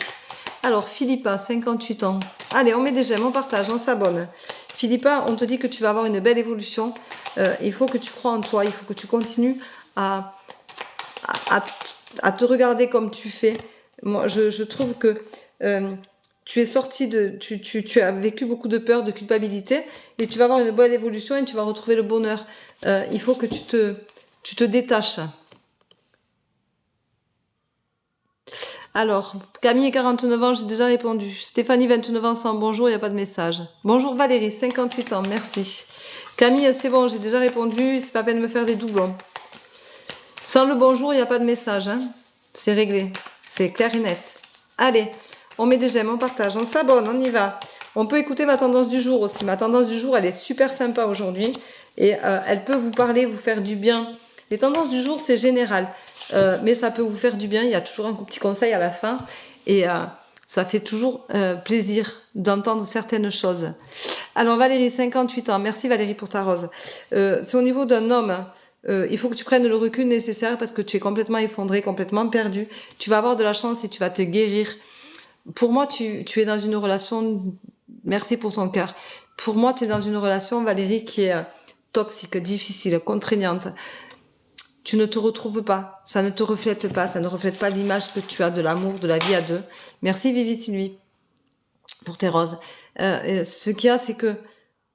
Alors Philippa, 58 ans. Allez, on met des j'aime, on partage, on s'abonne. Philippa, on te dit que tu vas avoir une belle évolution. Il faut que tu crois en toi, il faut que tu continues à te regarder comme tu fais. Moi, je trouve que tu es sorti tu as vécu beaucoup de peur, de culpabilité, et tu vas avoir une bonne évolution et tu vas retrouver le bonheur. Il faut que tu te détaches. Alors, Camille, 49 ans, j'ai déjà répondu. Stéphanie, 29 ans, sans bonjour, il n'y a pas de message. Bonjour Valérie, 58 ans, merci. Camille, c'est bon, j'ai déjà répondu, c'est pas la peine de me faire des doublons. Sans le bonjour, il n'y a pas de message. Hein. C'est réglé, c'est clair et net. Allez, on met des j'aime, on partage, on s'abonne, on y va. On peut écouter ma tendance du jour aussi. Ma tendance du jour, elle est super sympa aujourd'hui. Et elle peut vous parler, vous faire du bien. Les tendances du jour, c'est général. Mais ça peut vous faire du bien, il y a toujours un petit conseil à la fin et ça fait toujours plaisir d'entendre certaines choses. Alors Valérie, 58 ans, merci Valérie pour ta rose. C'est au niveau d'un homme, il faut que tu prennes le recul nécessaire parce que tu es complètement effondré, complètement perdu. Tu vas avoir de la chance et tu vas te guérir. Pour moi, tu es dans une relation, merci pour ton cœur. Pour moi, tu es dans une relation, Valérie, qui est toxique, difficile, contraignante. Tu ne te retrouves pas, ça ne te reflète pas, ça ne reflète pas l'image que tu as de l'amour, de la vie à deux. Merci Vivi Sylvie pour tes roses. Ce qu'il y a, c'est que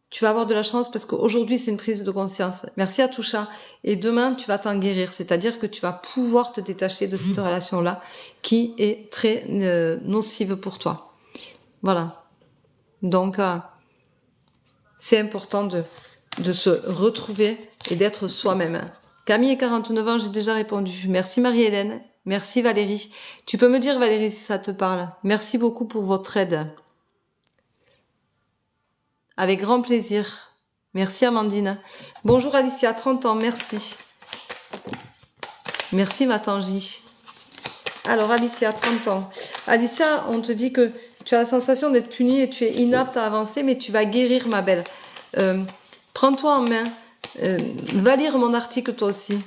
tu vas avoir de la chance parce qu'aujourd'hui, c'est une prise de conscience. Merci à Toucha. Et demain, tu vas t'en guérir. C'est-à-dire que tu vas pouvoir te détacher de cette relation-là qui est très nocive pour toi. Voilà. Donc, c'est important de se retrouver et d'être soi-même. Camille, 49 ans, j'ai déjà répondu. Merci Marie-Hélène. Merci Valérie. Tu peux me dire Valérie si ça te parle. Merci beaucoup pour votre aide. Avec grand plaisir. Merci Amandine. Bonjour Alicia, 30 ans, merci. Merci ma Tangie. Alors Alicia, 30 ans. Alicia, on te dit que tu as la sensation d'être punie et tu es inapte à avancer, mais tu vas guérir ma belle. Prends-toi en main. Va lire mon article toi aussi.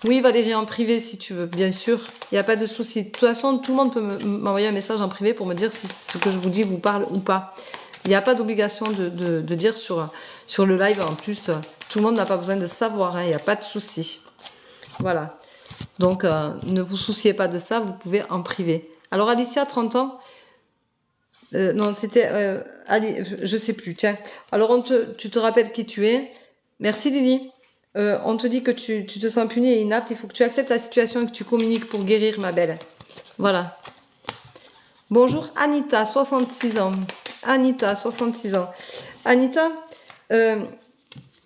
Oui Valérie, en privé si tu veux, bien sûr, il n'y a pas de souci. De toute façon, tout le monde peut m'envoyer un message en privé pour me dire si ce que je vous dis vous parle ou pas. Il n'y a pas d'obligation de dire sur le live. En plus, tout le monde n'a pas besoin de savoir, hein, il n'y a pas de souci. Voilà. Donc, ne vous souciez pas de ça, vous pouvez en privé. Alors Alicia, 30 ans, non, c'était... je sais plus, tiens. Alors, tu te rappelles qui tu es. Merci Lily. On te dit que tu te sens punie et inapte. Il faut que tu acceptes la situation et que tu communiques pour guérir, ma belle. Voilà. Bonjour Anita, 66 ans. Anita, 66 ans. Anita,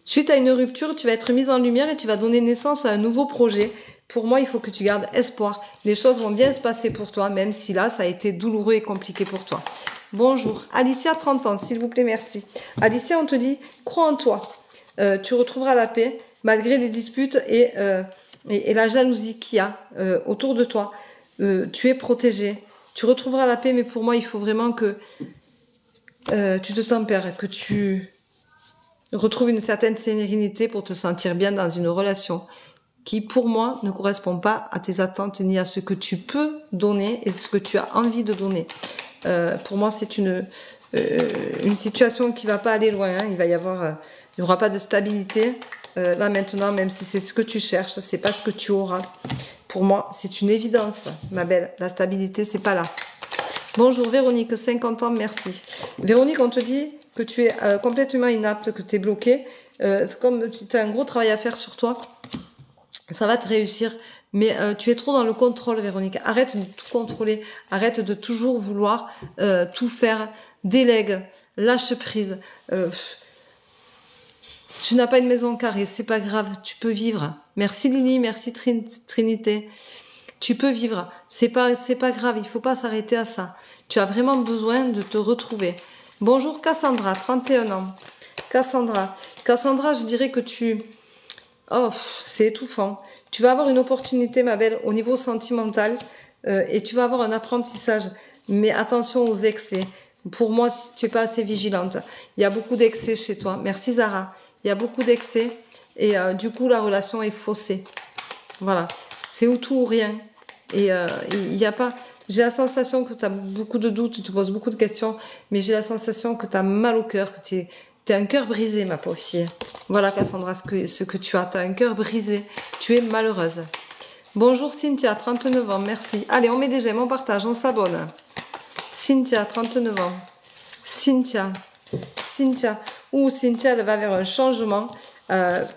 suite à une rupture, tu vas être mise en lumière et tu vas donner naissance à un nouveau projet. Pour moi, il faut que tu gardes espoir. Les choses vont bien se passer pour toi, même si là, ça a été douloureux et compliqué pour toi. Bonjour. Alicia, 30 ans, s'il vous plaît, merci. Alicia, on te dit, crois en toi. Tu retrouveras la paix, malgré les disputes et et la jalousie qu'il y a autour de toi. Tu es protégé. Tu retrouveras la paix, mais pour moi, il faut vraiment que tu te tempères, que tu retrouves une certaine sérénité pour te sentir bien dans une relation qui, pour moi, ne correspond pas à tes attentes ni à ce que tu peux donner et ce que tu as envie de donner. Pour moi, c'est une situation qui va pas aller loin. Hein. Il n'y aura pas de stabilité. Là maintenant, même si c'est ce que tu cherches, c'est pas ce que tu auras. Pour moi, c'est une évidence, ma belle. La stabilité, c'est pas là. Bonjour Véronique, 50 ans, merci. Véronique, on te dit que tu es complètement inapte, que tu es bloquée. C'est comme tu as un gros travail à faire sur toi. Ça va te réussir. Mais tu es trop dans le contrôle, Véronique. Arrête de tout contrôler. Arrête de toujours vouloir tout faire. Délègue. Lâche prise. Tu n'as pas une maison carrée. C'est pas grave. Tu peux vivre. Merci Lily. Merci Trinité. Tu peux vivre. C'est pas grave. Il faut pas s'arrêter à ça. Tu as vraiment besoin de te retrouver. Bonjour Cassandra, 31 ans. Cassandra, je dirais que oh, c'est étouffant. Tu vas avoir une opportunité, ma belle, au niveau sentimental et tu vas avoir un apprentissage. Mais attention aux excès. Pour moi, tu n'es pas assez vigilante. Il y a beaucoup d'excès chez toi. Merci Zara. Il y a beaucoup d'excès et du coup, la relation est faussée. Voilà. C'est ou tout ou rien. Et il n'y a pas... J'ai la sensation que tu as beaucoup de doutes, tu te poses beaucoup de questions, mais j'ai la sensation que tu as mal au cœur, que tu as un cœur brisé, ma pauvre fille. Voilà, Cassandra, ce que tu as. Tu as un cœur brisé. Tu es malheureuse. Bonjour Cynthia, 39 ans, merci. Allez, on met des j'aime, on partage, on s'abonne. Cynthia, 39 ans. Cynthia. Ouh, Cynthia, elle va vers un changement.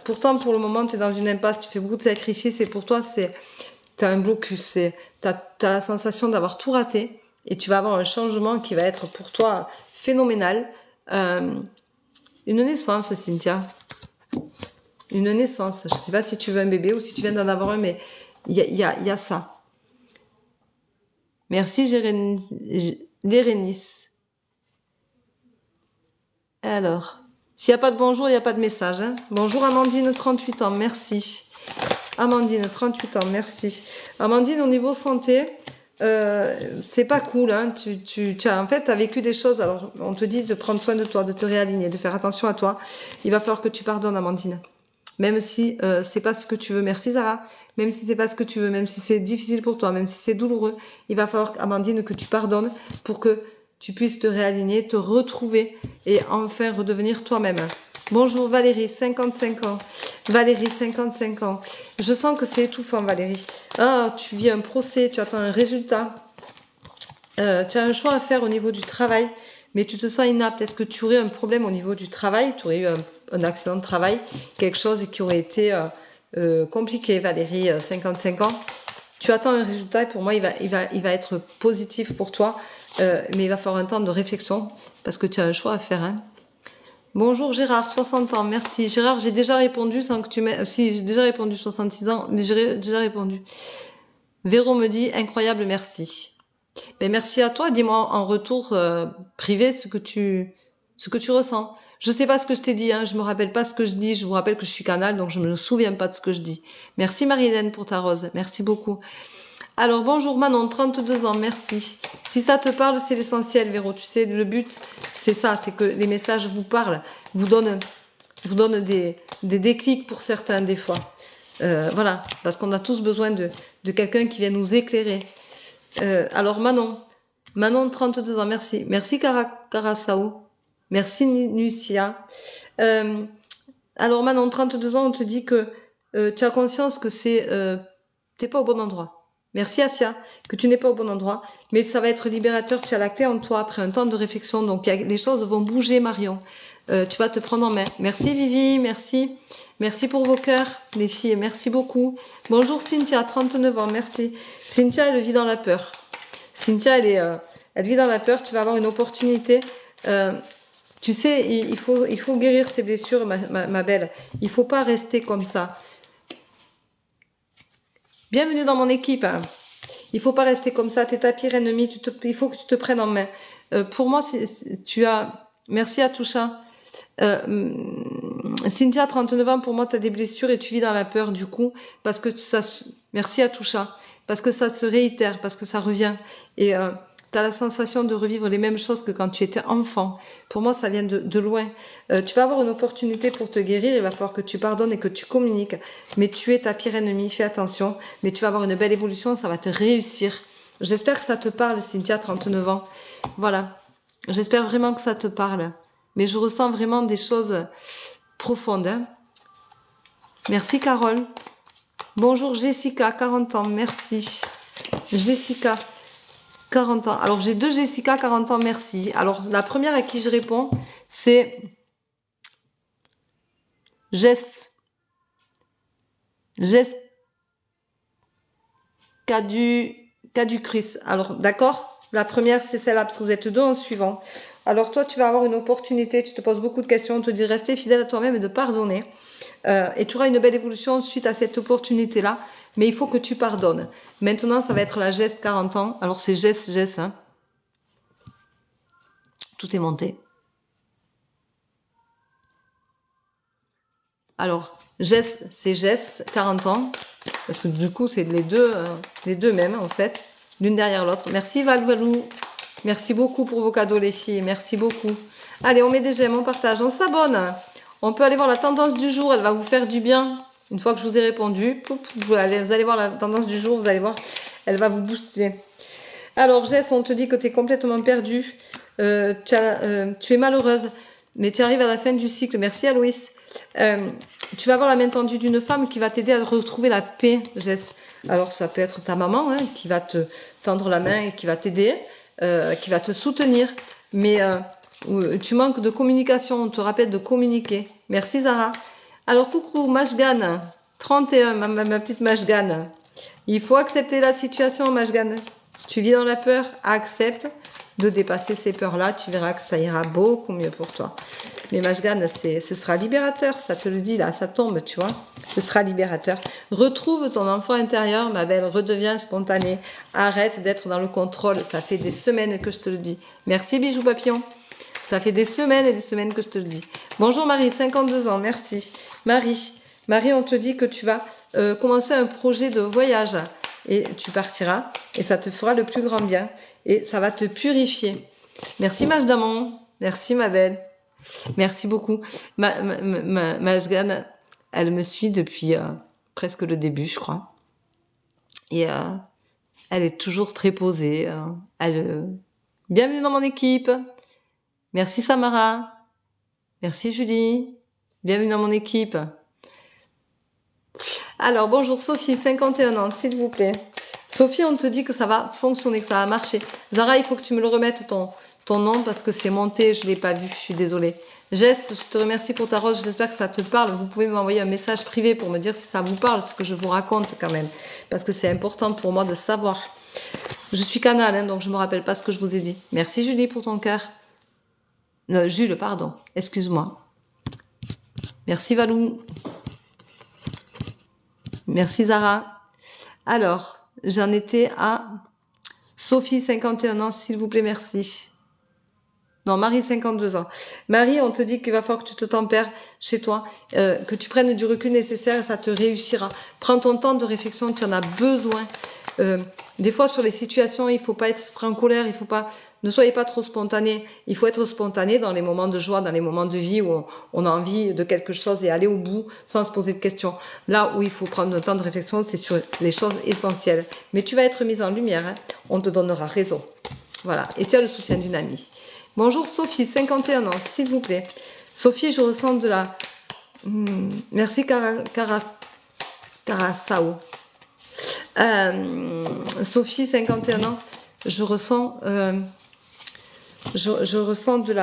Pourtant, pour le moment, tu es dans une impasse, tu fais beaucoup de sacrifices et pour toi, tu as un blocus. Tu as la sensation d'avoir tout raté et tu vas avoir un changement qui va être pour toi phénoménal. Une naissance, Cynthia. Une naissance. Je ne sais pas si tu veux un bébé ou si tu viens d'en avoir un, mais il y a ça. Merci, Lérénis. Alors, s'il n'y a pas de bonjour, il n'y a pas de message. Hein. Bonjour Amandine, 38 ans, merci. Amandine, 38 ans, merci. Amandine, au niveau santé, c'est pas cool. Hein. Tu as en fait, vécu des choses. Alors, on te dit de prendre soin de toi, de te réaligner, de faire attention à toi. Il va falloir que tu pardonnes, Amandine. Même si c'est pas ce que tu veux. Merci Zara. Même si c'est pas ce que tu veux, même si c'est difficile pour toi, même si c'est douloureux, il va falloir, Amandine, que tu pardonnes pour que tu puisses te réaligner, te retrouver et enfin redevenir toi-même. Bonjour Valérie, 55 ans. Valérie, 55 ans. Je sens que c'est étouffant, Valérie. Ah, tu vis un procès, tu attends un résultat. Tu as un choix à faire au niveau du travail, mais tu te sens inapte. Est-ce que tu aurais un problème au niveau du travail? Tu aurais eu un accident de travail, quelque chose qui aurait été compliqué, Valérie, 55 ans. Tu attends un résultat et pour moi, il va être positif pour toi, mais il va falloir un temps de réflexion parce que tu as un choix à faire. Hein. Bonjour Gérard, 60 ans, merci. Gérard, j'ai déjà répondu sans que tu m'aies... Si, j'ai déjà répondu, 66 ans, mais j'ai déjà répondu. Véro me dit, incroyable, merci. Ben, merci à toi, dis-moi en retour privé ce que tu ressens. Je sais pas ce que je t'ai dit, hein, je me rappelle pas ce que je dis, je vous rappelle que je suis canal, donc je me souviens pas de ce que je dis. Merci Marie-Hélène pour ta rose, merci beaucoup. Alors bonjour Manon, 32 ans, merci. Si ça te parle, c'est l'essentiel Véro, tu sais, le but c'est ça, c'est que les messages vous parlent, vous donnent des déclics pour certains des fois. Voilà, parce qu'on a tous besoin de quelqu'un qui vient nous éclairer. Alors Manon, 32 ans, merci. Merci Carasao. Merci Nucia. Alors Manon, 32 ans, on te dit que tu as conscience que t'es pas au bon endroit. Merci Asia, que tu n'es pas au bon endroit, mais ça va être libérateur, tu as la clé en toi après un temps de réflexion, donc les choses vont bouger Marion. Tu vas te prendre en main. Merci Vivi, merci. Merci pour vos cœurs, les filles, merci beaucoup. Bonjour Cynthia, 39 ans, merci. Cynthia, elle vit dans la peur. Cynthia, elle vit dans la peur, tu vas avoir une opportunité. Tu sais, il faut guérir ses blessures, ma belle. Il faut pas rester comme ça. Bienvenue dans mon équipe. Hein. Il faut pas rester comme ça. T'es ta pire ennemie. Il faut que tu te prennes en main. Pour moi, tu as... Merci à Toucha. Cynthia, 39 ans, pour moi, tu as des blessures et tu vis dans la peur, du coup, parce que ça... Merci à Toucha. Parce que ça se réitère, parce que ça revient. Et tu as la sensation de revivre les mêmes choses que quand tu étais enfant. Pour moi, ça vient de loin. Tu vas avoir une opportunité pour te guérir, il va falloir que tu pardonnes et que tu communiques. Mais tu es ta pire ennemie, fais attention. Mais tu vas avoir une belle évolution, ça va te réussir. J'espère que ça te parle, Cynthia, 39 ans. Voilà. J'espère vraiment que ça te parle. Mais je ressens vraiment des choses profondes. Hein. Merci, Carole. Bonjour, Jessica, 40 ans. Merci. Jessica, 40 ans. Alors, j'ai deux Jessica, 40 ans. Merci. Alors, la première à qui je réponds, c'est Jess. Jess Caducris. Alors, d'accord? La première, c'est celle-là, parce que vous êtes deux en suivant. Alors, toi, tu vas avoir une opportunité, tu te poses beaucoup de questions, on te dit de rester fidèle à toi-même et de pardonner. Et tu auras une belle évolution suite à cette opportunité-là, mais il faut que tu pardonnes. Maintenant, ça va être la Jess 40 ans. Alors, c'est Jess, hein. Tout est monté. Alors, Jess, c'est Jess, 40 ans. Parce que du coup, c'est les deux mêmes, en fait. L'une derrière l'autre. Merci, Valvalou. Merci beaucoup pour vos cadeaux, les filles. Merci beaucoup. Allez, on met des j'aime, on partage, on s'abonne. On peut aller voir la tendance du jour. Elle va vous faire du bien. Une fois que je vous ai répondu, vous allez voir la tendance du jour. Vous allez voir, elle va vous booster. Alors, Jess, on te dit que tu es complètement perdue. Tu es malheureuse, mais tu arrives à la fin du cycle. Merci, Aloïs. Tu vas avoir la main tendue d'une femme qui va t'aider à retrouver la paix, Jess. Alors, ça peut être ta maman hein, qui va te tendre la main et qui va t'aider, qui va te soutenir. Mais tu manques de communication, on te rappelle de communiquer. Merci, Zara. Alors, coucou, Mashgan, 31, ma petite Mashgan. Il faut accepter la situation, Mashgan. Tu vis dans la peur, accepte de dépasser ces peurs-là. Tu verras que ça ira beaucoup mieux pour toi. Mais Mashgan, ce sera libérateur, ça te le dit là, ça tombe, tu vois. Ce sera libérateur. Retrouve ton enfant intérieur, ma belle, redeviens spontanée. Arrête d'être dans le contrôle. Ça fait des semaines que je te le dis. Merci, Bijou Papillon. Ça fait des semaines et des semaines que je te le dis. Bonjour Marie, 52 ans, merci. Marie, on te dit que tu vas commencer un projet de voyage. Et tu partiras et ça te fera le plus grand bien. Et ça va te purifier. Merci Majdamon. Merci ma belle. Merci beaucoup. Majgan, elle me suit depuis presque le début, je crois. Et elle est toujours très posée. Bienvenue dans mon équipe. Merci Samara. Merci Julie. Bienvenue dans mon équipe. Alors, bonjour Sophie, 51 ans, s'il vous plaît. Sophie, on te dit que ça va fonctionner, que ça va marcher. Zara, il faut que tu me le remettes ton nom parce que c'est monté, je ne l'ai pas vu, je suis désolée. Jess, je te remercie pour ta rose, j'espère que ça te parle. Vous pouvez m'envoyer un message privé pour me dire si ça vous parle, ce que je vous raconte quand même. Parce que c'est important pour moi de savoir. Je suis canal, hein, donc je ne me rappelle pas ce que je vous ai dit. Merci Julie pour ton cœur. Jules, pardon, excuse-moi. Merci Valou. Merci Zara. Alors, j'en étais à Sophie, 51 ans, s'il vous plaît, merci. Non, Marie, 52 ans. Marie, on te dit qu'il va falloir que tu te tempères chez toi, que tu prennes du recul nécessaire et ça te réussira. Prends ton temps de réflexion, tu en as besoin. Des fois, sur les situations, il faut pas être en colère, ne soyez pas trop spontané. Il faut être spontané dans les moments de joie, dans les moments de vie où on a envie de quelque chose et aller au bout sans se poser de questions. Là où il faut prendre un temps de réflexion, c'est sur les choses essentielles. Mais tu vas être mise en lumière, hein. On te donnera raison. Voilà. Et tu as le soutien d'une amie. Bonjour Sophie, 51 ans, s'il vous plaît. Sophie, je ressens de la... Merci Carasao. Sophie, 51 ans, je ressens de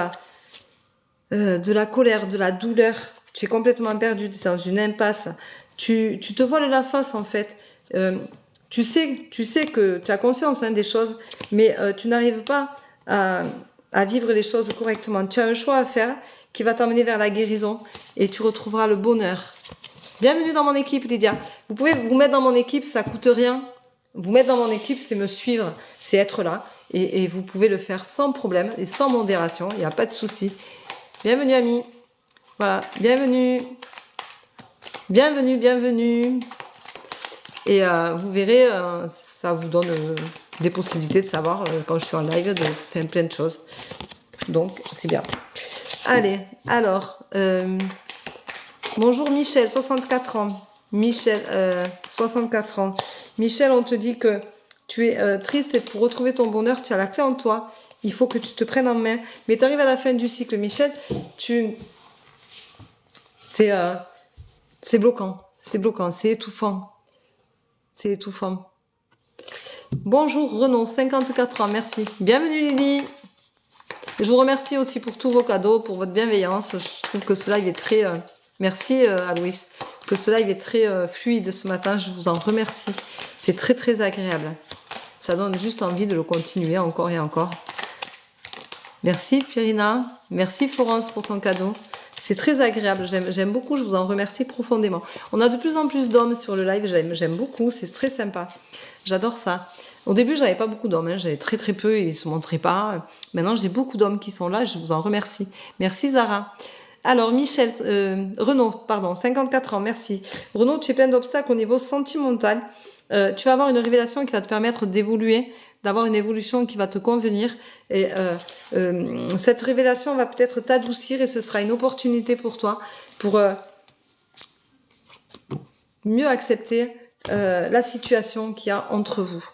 la colère, de la douleur. Tu es complètement perdue, tu es dans une impasse. Tu te voiles la face en fait. Tu sais que tu as conscience des choses, mais tu n'arrives pas à vivre les choses correctement. Tu as un choix à faire qui va t'emmener vers la guérison et tu retrouveras le bonheur. Bienvenue dans mon équipe, Lydia. Vous pouvez vous mettre dans mon équipe, ça coûte rien. Vous mettre dans mon équipe, c'est me suivre, c'est être là. Et vous pouvez le faire sans problème et sans modération. Il n'y a pas de souci. Bienvenue, amis. Voilà, bienvenue. Bienvenue, bienvenue. Et vous verrez, ça vous donne des possibilités de savoir quand je suis en live, de faire plein de choses. Donc, c'est bien. Allez, alors, bonjour Michel, 64 ans. Michel, 64 ans. Michel, on te dit que tu es triste et pour retrouver ton bonheur, tu as la clé en toi. Il faut que tu te prennes en main. Mais tu arrives à la fin du cycle, Michel, c'est bloquant, c'est étouffant. C'est étouffant. Bonjour Renaud, 54 ans, merci. Bienvenue Lily. Je vous remercie aussi pour tous vos cadeaux, pour votre bienveillance. Je trouve que ce live est très... merci Aloïs, que ce live est très fluide ce matin. Je vous en remercie. C'est très très agréable. Ça donne juste envie de le continuer encore et encore. Merci Pierina. Merci Florence pour ton cadeau. C'est très agréable, j'aime beaucoup, je vous en remercie profondément. On a de plus en plus d'hommes sur le live, j'aime beaucoup, c'est très sympa. J'adore ça. Au début, j'avais pas beaucoup d'hommes, hein, j'avais très très peu et ils se montraient pas. Maintenant, j'ai beaucoup d'hommes qui sont là, je vous en remercie. Merci Zara. Alors, Michel, Renaud, pardon, 54 ans, merci. Renaud, tu es plein d'obstacles au niveau sentimental. Tu vas avoir une révélation qui va te permettre d'évoluer, d'avoir une évolution qui va te convenir. Et cette révélation va peut-être t'adoucir et ce sera une opportunité pour toi pour mieux accepter la situation qu'il y a entre vous.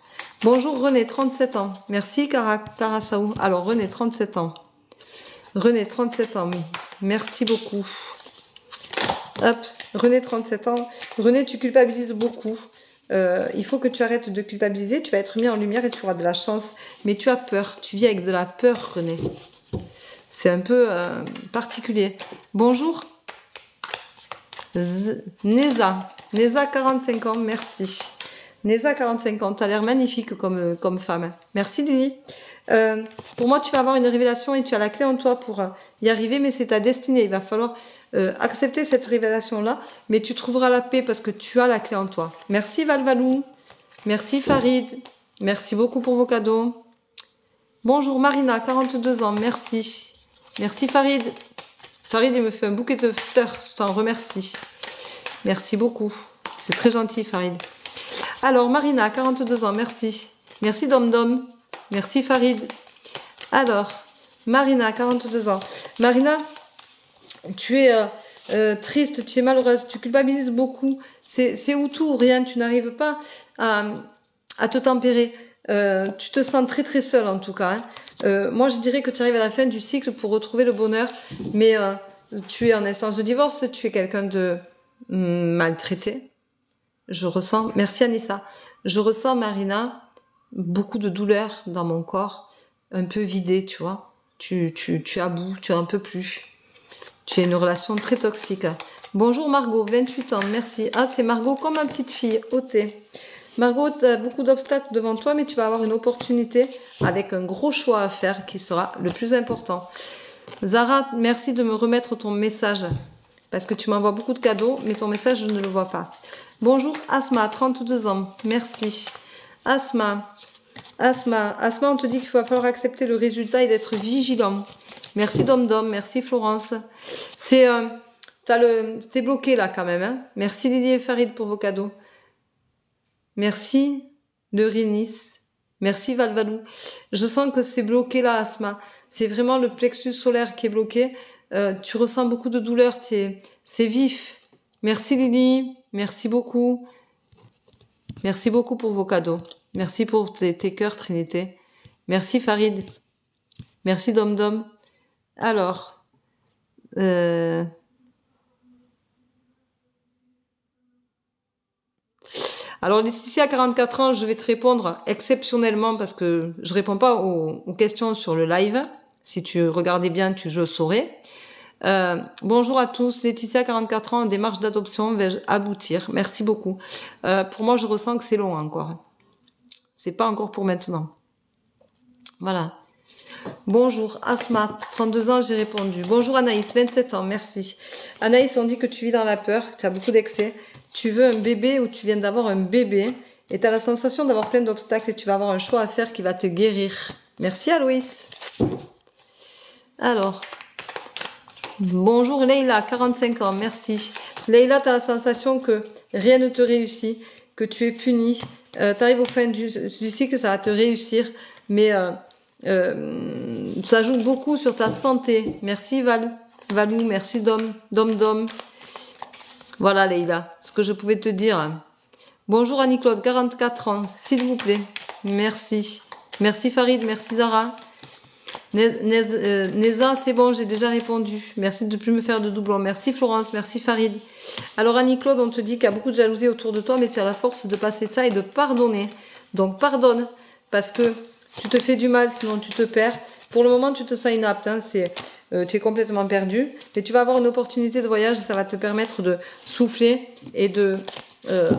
Bonjour René, 37 ans. Merci Karasaou. Alors René, 37 ans. René, 37 ans. Merci beaucoup. Hop, René, 37 ans. René, tu culpabilises beaucoup. Il faut que tu arrêtes de culpabiliser, tu vas être mis en lumière et tu auras de la chance. Mais tu as peur, tu vis avec de la peur, René. C'est un peu particulier. Bonjour. Neza. Neza, 45 ans, merci. Neza, 45 ans, tu as l'air magnifique comme femme. Merci, Lily. Pour moi, tu vas avoir une révélation et tu as la clé en toi pour y arriver, mais c'est ta destinée. Il va falloir accepter cette révélation-là, mais tu trouveras la paix parce que tu as la clé en toi. Merci Valvalou. Merci Farid. Merci beaucoup pour vos cadeaux. Bonjour Marina, 42 ans, merci. Merci Farid. Farid, il me fait un bouquet de fleurs, je t'en remercie. Merci beaucoup. C'est très gentil Farid. Alors Marina, 42 ans, merci. Merci Dom Dom. Merci Farid. Alors, Marina, 42 ans. Marina, tu es triste, tu es malheureuse, tu culpabilises beaucoup. C'est ou tout ou rien, tu n'arrives pas à te tempérer. Tu te sens très très seule en tout cas. Moi, je dirais que tu arrives à la fin du cycle pour retrouver le bonheur. Mais tu es en instance de divorce, tu es quelqu'un de maltraité. Je ressens, merci Anissa, je ressens Marina, beaucoup de douleur dans mon corps, un peu vidé, tu vois. Tu es à bout, tu en peux plus. Tu as une relation très toxique. Bonjour Margot, 28 ans, merci. Ah, c'est Margot comme ma petite fille, OT. Margot, tu as beaucoup d'obstacles devant toi, mais tu vas avoir une opportunité avec un gros choix à faire qui sera le plus important. Zara, merci de me remettre ton message. Parce que tu m'envoies beaucoup de cadeaux, mais ton message, je ne le vois pas. Bonjour Asma, 32 ans, merci. Asma, on te dit qu'il va falloir accepter le résultat et d'être vigilant. Merci Dom Dom, merci Florence. T'es bloqué là quand même. Hein. Merci Lily et Farid pour vos cadeaux. Merci le Rinis. Merci Valvalou. Je sens que c'est bloqué là, Asma. C'est vraiment le plexus solaire qui est bloqué. Tu ressens beaucoup de douleur. C'est vif. Merci Lily. Merci beaucoup. Merci beaucoup pour vos cadeaux. Merci pour tes cœurs, Trinité. Merci Farid. Merci Dom Dom. Alors, alors Laetitia, 44 ans, je vais te répondre exceptionnellement parce que je réponds pas aux questions sur le live. Si tu regardais bien, je saurais. Bonjour à tous, Laetitia, 44 ans, en démarche d'adoption, vais-je aboutir? Merci beaucoup. Pour moi, je ressens que c'est long encore. C'est pas encore pour maintenant. Voilà. Bonjour Asma, 32 ans, j'ai répondu. Bonjour Anaïs, 27 ans, merci. Anaïs, on dit que tu vis dans la peur, que tu as beaucoup d'excès. Tu veux un bébé ou tu viens d'avoir un bébé et tu as la sensation d'avoir plein d'obstacles et tu vas avoir un choix à faire qui va te guérir. Merci Aloïs. Alors, Bonjour Leïla, 45 ans, merci. Leïla, tu as la sensation que rien ne te réussit, que tu es punie. Tu arrives au fin du cycle, ça va te réussir, mais ça joue beaucoup sur ta santé. Merci Valou, merci Dom. Voilà Leïla, ce que je pouvais te dire. Bonjour Annie-Claude, 44 ans, s'il vous plaît. Merci. Merci Farid, merci Zara. Neza, c'est bon, j'ai déjà répondu. Merci de ne plus me faire de doublons. Merci Florence, merci Farid. Alors Annie-Claude, on te dit qu'il y a beaucoup de jalousie autour de toi, mais tu as la force de passer ça et de pardonner. Donc pardonne, parce que tu te fais du mal, sinon tu te perds. Pour le moment, tu te sens inapte, hein, tu es complètement perdu. Mais tu vas avoir une opportunité de voyage et ça va te permettre de souffler et de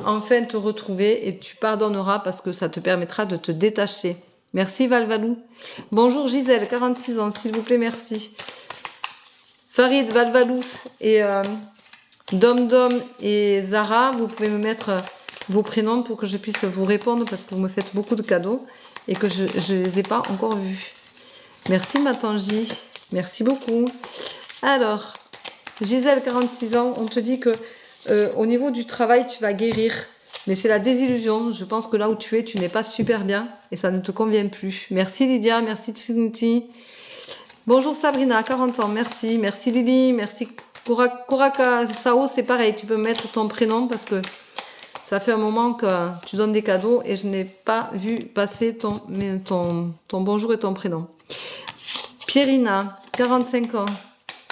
enfin te retrouver. Et tu pardonneras parce que ça te permettra de te détacher. Merci Valvalou. Bonjour Gisèle, 46 ans, s'il vous plaît, merci. Farid, Valvalou et Dom et Zara, vous pouvez me mettre vos prénoms pour que je puisse vous répondre parce que vous me faites beaucoup de cadeaux et que je ne les ai pas encore vus. Merci ma Tangi, merci beaucoup. Alors, Gisèle, 46 ans, on te dit que au niveau du travail, tu vas guérir. Mais c'est la désillusion. Je pense que là où tu es, tu n'es pas super bien et ça ne te convient plus. Merci Lydia, merci Trinity. Bonjour Sabrina, 40 ans, merci. Merci Lily, merci Kuraka Sao, c'est pareil. Tu peux mettre ton prénom parce que ça fait un moment que tu donnes des cadeaux et je n'ai pas vu passer ton bonjour et ton prénom. Pierina, 45 ans,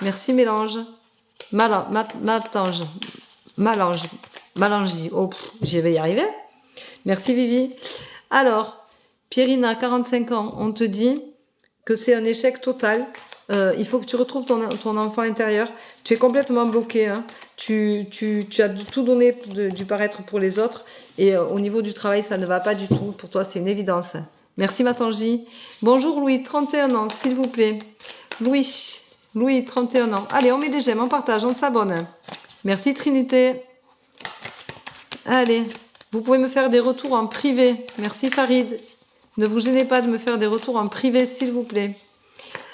merci Mélange. Malangi, oh, j'y vais y arriver. Merci Vivi. Alors, Pierina, 45 ans, on te dit que c'est un échec total. Il faut que tu retrouves ton enfant intérieur. Tu es complètement bloqué. Hein. Tu as tout donné du paraître pour les autres. Et au niveau du travail, ça ne va pas du tout. Pour toi, c'est une évidence. Merci Matangi. Bonjour Louis, 31 ans, s'il vous plaît. Louis, 31 ans. Allez, on met des j'aime, on partage, on s'abonne. Merci Trinité. Allez, vous pouvez me faire des retours en privé. Merci Farid. Ne vous gênez pas de me faire des retours en privé, s'il vous plaît.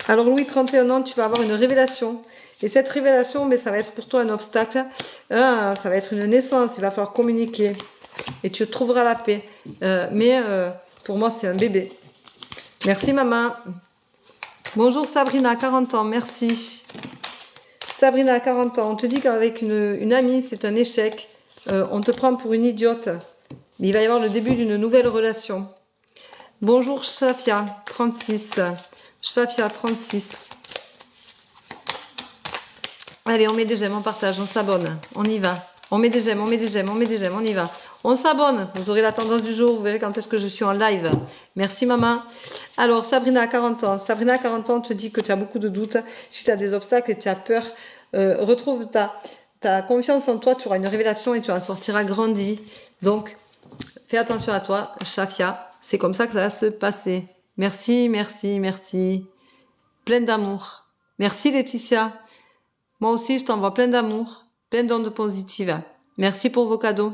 Alors Louis, 31 ans, tu vas avoir une révélation. Et cette révélation, mais ça va être pour toi un obstacle. Ça va être une naissance, il va falloir communiquer. Et tu trouveras la paix. Pour moi, c'est un bébé. Merci maman. Bonjour Sabrina, 40 ans, merci. Sabrina, 40 ans, on te dit qu'avec une amie, c'est un échec. On te prend pour une idiote. Mais il va y avoir le début d'une nouvelle relation. Bonjour Shafia, 36. Shafia, 36. Allez, on met des j'aime, on partage, on s'abonne. On y va. On met des j'aime, on y va. On s'abonne. Vous aurez la tendance du jour. Vous verrez quand est-ce que je suis en live. Merci maman. Alors, Sabrina, 40 ans. Sabrina, 40 ans, te dit que tu as beaucoup de doutes suite à des obstacles et tu as peur. Retrouve ta confiance en toi, tu auras une révélation et tu en sortiras grandi. Donc, fais attention à toi, Shafia. C'est comme ça que ça va se passer. Merci. Plein d'amour. Merci Laetitia. Moi aussi, je t'envoie plein d'amour, plein d'ondes positives. Merci pour vos cadeaux.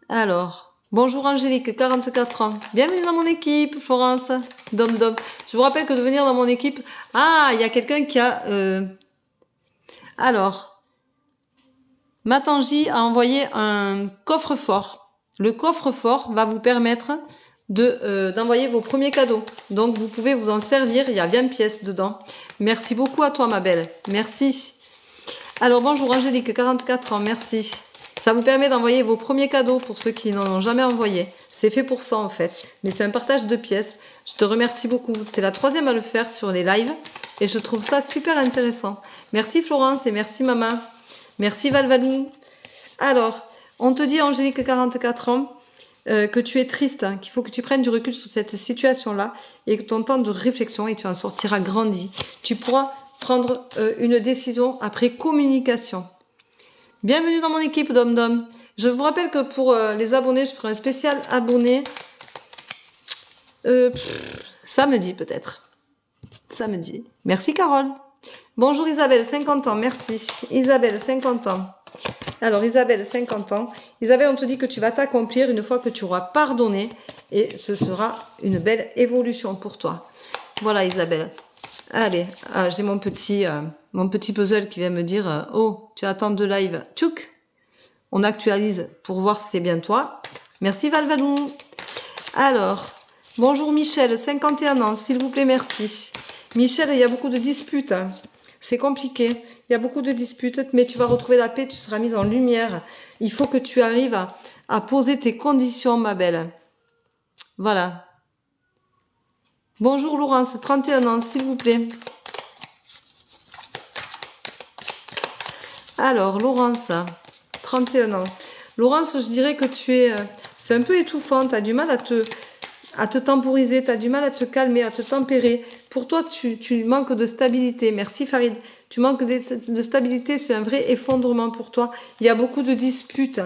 Alors, bonjour Angélique, 44 ans. Bienvenue dans mon équipe, Florence. Dom. Je vous rappelle que de venir dans mon équipe... Ah, il y a quelqu'un qui a... Alors, Matangi a envoyé un coffre-fort. Le coffre-fort va vous permettre d'envoyer vos premiers cadeaux. Donc, vous pouvez vous en servir. Il y a 20 pièces dedans. Merci beaucoup à toi, ma belle. Merci. Alors, bonjour Angélique, 44 ans. Merci. Ça vous permet d'envoyer vos premiers cadeaux pour ceux qui n'en ont jamais envoyé. C'est fait pour ça, en fait. Mais c'est un partage de pièces. Je te remercie beaucoup. C'était la 3e à le faire sur les lives. Et je trouve ça super intéressant. Merci Florence et merci maman. Merci Valvalou. Alors, on te dit, Angélique, 44 ans, que tu es triste, hein, qu'il faut que tu prennes du recul sur cette situation-là et que ton temps de réflexion, et tu en sortiras grandi. Tu pourras prendre une décision après communication. Bienvenue dans mon équipe, Dom. Je vous rappelle que pour les abonnés, je ferai un spécial abonné samedi peut-être. Samedi. Merci Carole. Bonjour Isabelle, 50 ans, merci. Isabelle, 50 ans. Alors Isabelle, 50 ans. Isabelle, on te dit que tu vas t'accomplir une fois que tu auras pardonné et ce sera une belle évolution pour toi. Voilà Isabelle. Allez, j'ai mon petit puzzle qui vient me dire oh, tu attends de live. Tchouk. On actualise pour voir si c'est bien toi. Merci Valvalou. Alors, bonjour Michel, 51 ans, s'il vous plaît, merci. Michel, il y a beaucoup de disputes. Hein. C'est compliqué. Il y a beaucoup de disputes, mais tu vas retrouver la paix, tu seras mise en lumière. Il faut que tu arrives à poser tes conditions, ma belle. Voilà. Bonjour Laurence, 31 ans, s'il vous plaît. Alors, Laurence, 31 ans. Laurence, je dirais que tu es... c'est un peu étouffant, tu as du mal à te temporiser, tu as du mal à te calmer, à te tempérer. Pour toi, tu manques de stabilité. Merci Farid. Tu manques de stabilité, c'est un vrai effondrement pour toi. Il y a beaucoup de disputes.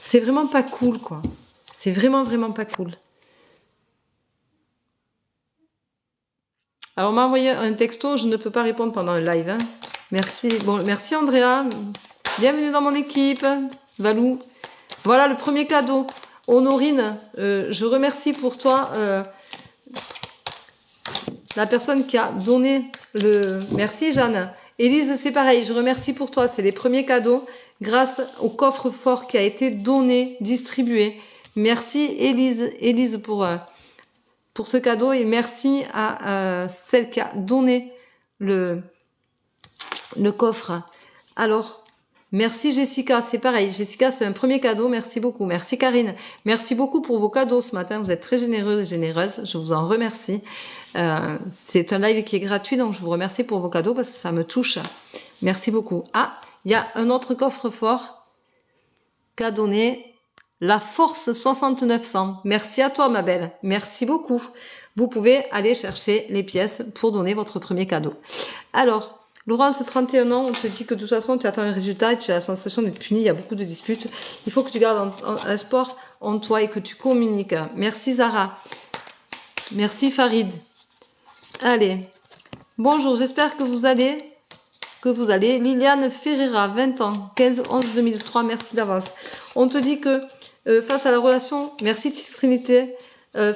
C'est vraiment pas cool, quoi. C'est vraiment, vraiment pas cool. Alors, on m'a envoyé un texto, je ne peux pas répondre pendant le live. Hein. Merci. Bon, merci Andrea. Bienvenue dans mon équipe. Valou. Voilà le premier cadeau. Honorine, je remercie pour toi la personne qui a donné le... Merci Jeanne. Élise, c'est pareil, je remercie pour toi. C'est les premiers cadeaux grâce au coffre-fort qui a été donné, distribué. Merci Élise pour ce cadeau et merci à celle qui a donné le coffre. Alors, merci Jessica, c'est pareil. Jessica, c'est un premier cadeau, merci beaucoup. Merci Karine, merci beaucoup pour vos cadeaux ce matin. Vous êtes très généreuse et généreuse, je vous en remercie. C'est un live qui est gratuit, donc je vous remercie pour vos cadeaux parce que ça me touche. Merci beaucoup. Ah, il y a un autre coffre-fort qu'a donné la Force 6900. Merci à toi ma belle, merci beaucoup. Vous pouvez aller chercher les pièces pour donner votre premier cadeau. Alors, Laurence, 31 ans, on te dit que de toute façon, tu attends le résultat et tu as la sensation d'être puni, il y a beaucoup de disputes. Il faut que tu gardes un sport en toi et que tu communiques. Merci Zara. Merci Farid. Allez. Bonjour, j'espère que vous allez. Liliane Ferreira, 20 ans, 15-11-2003, merci d'avance. On te dit que face à la relation, merci Trinité,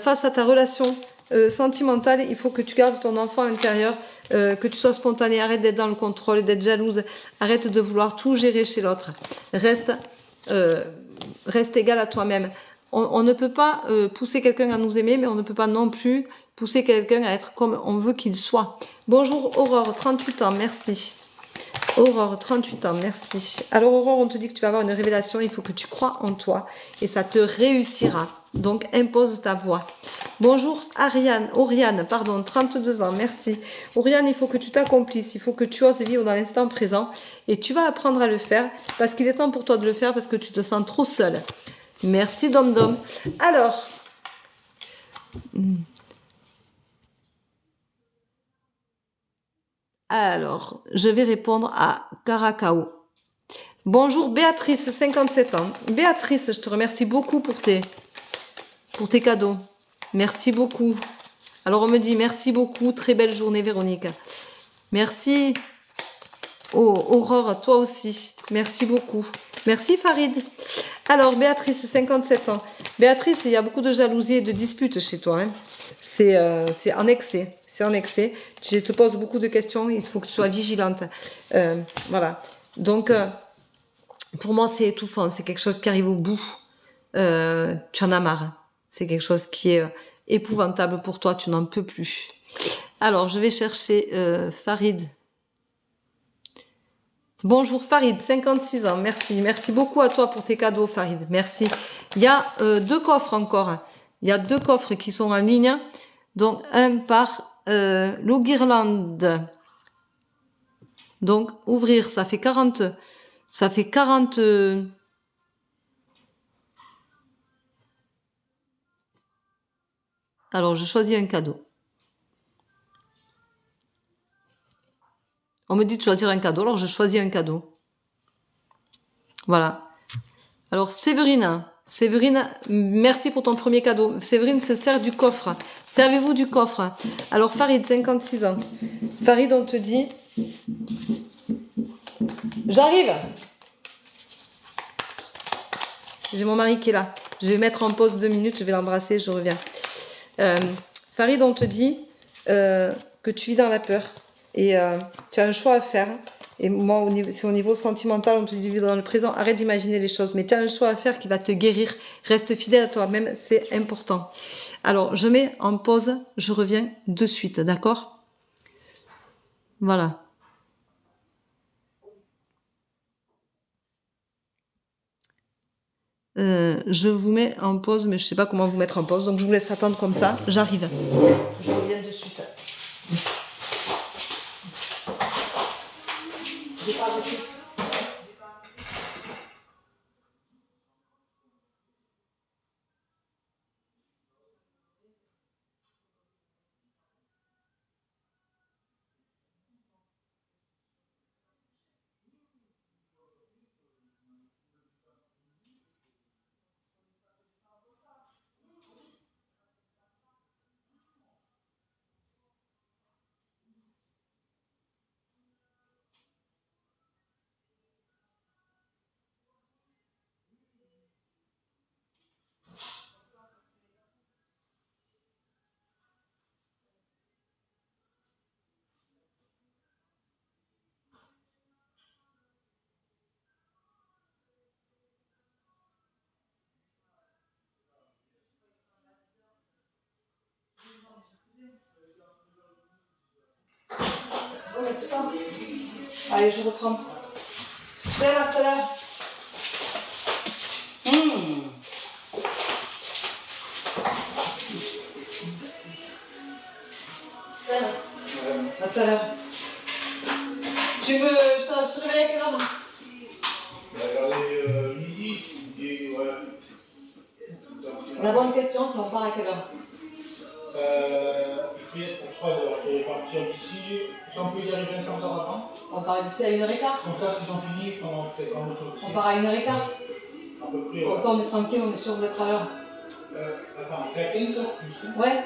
face à ta relation sentimentale, il faut que tu gardes ton enfant intérieur, que tu sois spontané, arrête d'être dans le contrôle, d'être jalouse, arrête de vouloir tout gérer chez l'autre. Reste égal à toi-même. On ne peut pas pousser quelqu'un à nous aimer, mais on ne peut pas non plus pousser quelqu'un à être comme on veut qu'il soit. Bonjour Aurore, 38 ans, merci. Aurore, 38 ans, merci. Alors Aurore, on te dit que tu vas avoir une révélation, il faut que tu crois en toi et ça te réussira. Donc impose ta voix. Bonjour Oriane, 32 ans, merci. Oriane, il faut que tu t'accomplisses, il faut que tu oses vivre dans l'instant présent et tu vas apprendre à le faire parce qu'il est temps pour toi de le faire parce que tu te sens trop seule. Merci Dom Dom. Alors, je vais répondre à Caracao. Bonjour Béatrice, 57 ans. Béatrice, je te remercie beaucoup pour tes cadeaux. Merci beaucoup. Alors, on me dit merci beaucoup. Très belle journée, Véronique. Merci. Oh, Aurore, toi aussi. Merci beaucoup. Merci Farid. Alors, Béatrice, 57 ans. Béatrice, il y a beaucoup de jalousie et de disputes chez toi. Hein. C'est en excès. C'est en excès. Je te pose beaucoup de questions. Il faut que tu sois vigilante. Voilà. Donc, pour moi, c'est étouffant. C'est quelque chose qui arrive au bout. Tu en as marre. C'est quelque chose qui est épouvantable pour toi. Tu n'en peux plus. Alors, je vais chercher Farid. Bonjour Farid, 56 ans. Merci. Merci beaucoup à toi pour tes cadeaux, Farid. Merci. Il y a 2 coffres encore. Il y a 2 coffres qui sont en ligne. Donc, un par Loguirlande. Donc, ouvrir, ça fait 40. Ça fait 40. Alors, je choisis un cadeau. On me dit de choisir un cadeau, alors je choisis un cadeau. Voilà. Alors, Séverine, merci pour ton premier cadeau. Séverine se sert du coffre. Servez-vous du coffre. Alors, Farid, 56 ans. Farid, on te dit... J'arrive. J'ai mon mari qui est là. Je vais mettre en pause 2 minutes, je vais l'embrasser, je reviens. Farid, on te dit... que tu vis dans la peur. Et tu as un choix à faire. Et moi, c'est au niveau sentimental, on te dit vivre dans le présent. Arrête d'imaginer les choses. Mais tu as un choix à faire qui va te guérir. Reste fidèle à toi-même, c'est important. Alors, je mets en pause. Je reviens de suite, d'accord? Voilà. Je vous mets en pause, mais je sais pas comment vous mettre en pause. Donc, je vous laisse attendre comme ça. J'arrive. Je reviens de suite. J'ai pas arrêté. Ouais, c'est ça. Allez, je reprends. Je t'aime à tout à l'heure. À tout à l'heure. Tu veux. Je te réveille à quelle heure? Regardez midi, et voilà. La bonne question, c'est on part à quelle heure? Il fait être 3 heures. Je vais partir d'ici. Si on peut y arriver un quart d'heure avant. On part d'ici à 1h15. Comme ça, si on finit, on peut-être un autre aussi. On part à 1h15. À peu près. Comme ça, on est tranquille, on est sûr d'être à l'heure. Attends, c'est à 15 heures plus. Ouais.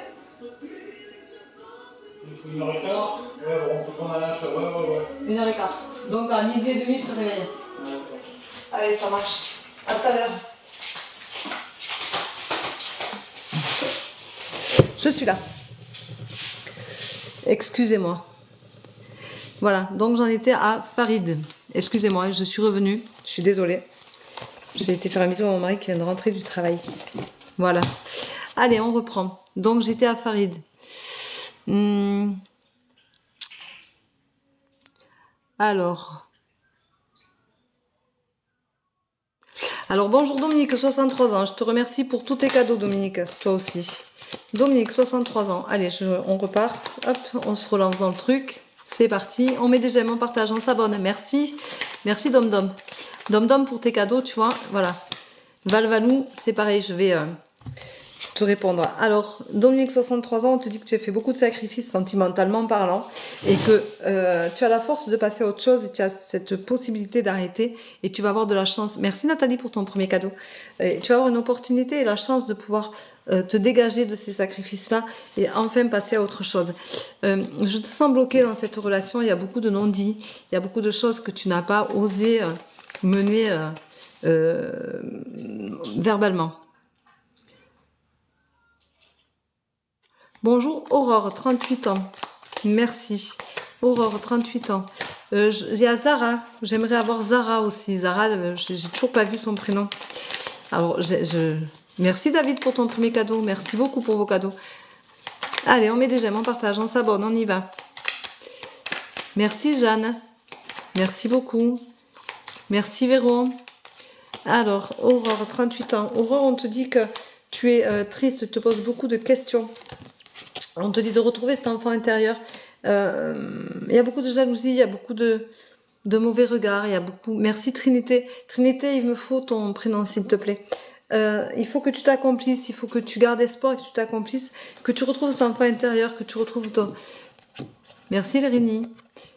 Il faut 1h15. Ouais, bon, on peut prendre un âge. Ouais. 1h15. Donc à 12h30, je te réveille. Ouais, Allez, ça marche. À tout à l'heure. Je suis là. Excusez-moi. Voilà, donc j'en étais à Farid. Excusez-moi, je suis revenue. Je suis désolée. J'ai été faire un bisou à mon mari qui vient de rentrer du travail. Voilà. Allez, on reprend. Donc j'étais à Farid. Alors bonjour Dominique, 63 ans. Je te remercie pour tous tes cadeaux, Dominique. Toi aussi. Dominique, 63 ans. Allez, on repart. Hop, on se relance dans le truc. C'est parti. On met des j'aime, on partage, on s'abonne. Merci. Merci Dom Dom. Dom Dom pour tes cadeaux, tu vois. Voilà. Valvalou, c'est pareil, je vais te répondre. Alors, Dominique, 63 ans, on te dit que tu as fait beaucoup de sacrifices sentimentalement parlant et que tu as la force de passer à autre chose et tu as cette possibilité d'arrêter et tu vas avoir de la chance. Merci Nathalie pour ton premier cadeau. Et tu vas avoir une opportunité et la chance de pouvoir te dégager de ces sacrifices-là et enfin passer à autre chose. Je te sens bloqué dans cette relation, il y a beaucoup de non-dits, il y a beaucoup de choses que tu n'as pas osé mener verbalement. Bonjour Aurore, 38 ans. Merci. Aurore, 38 ans. Il y a Zara. J'aimerais avoir Zara aussi. Zara, j'ai toujours pas vu son prénom. Alors, merci David pour ton premier cadeau. Merci beaucoup pour vos cadeaux. Allez, on met des j'aime, on partage, on s'abonne, on y va. Merci Jeanne. Merci beaucoup. Merci Véro. Alors, Aurore, 38 ans. Aurore, on te dit que tu es triste, tu te poses beaucoup de questions. On te dit de retrouver cet enfant intérieur. Il y a beaucoup de jalousie, il y a beaucoup de mauvais regards, il y a beaucoup... Merci Trinité. Trinité, il me faut ton prénom, s'il te plaît. Il faut que tu t'accomplisses, il faut que tu gardes espoir et que tu t'accomplisses, que tu retrouves cet enfant intérieur, que tu retrouves ton... Merci Lérini.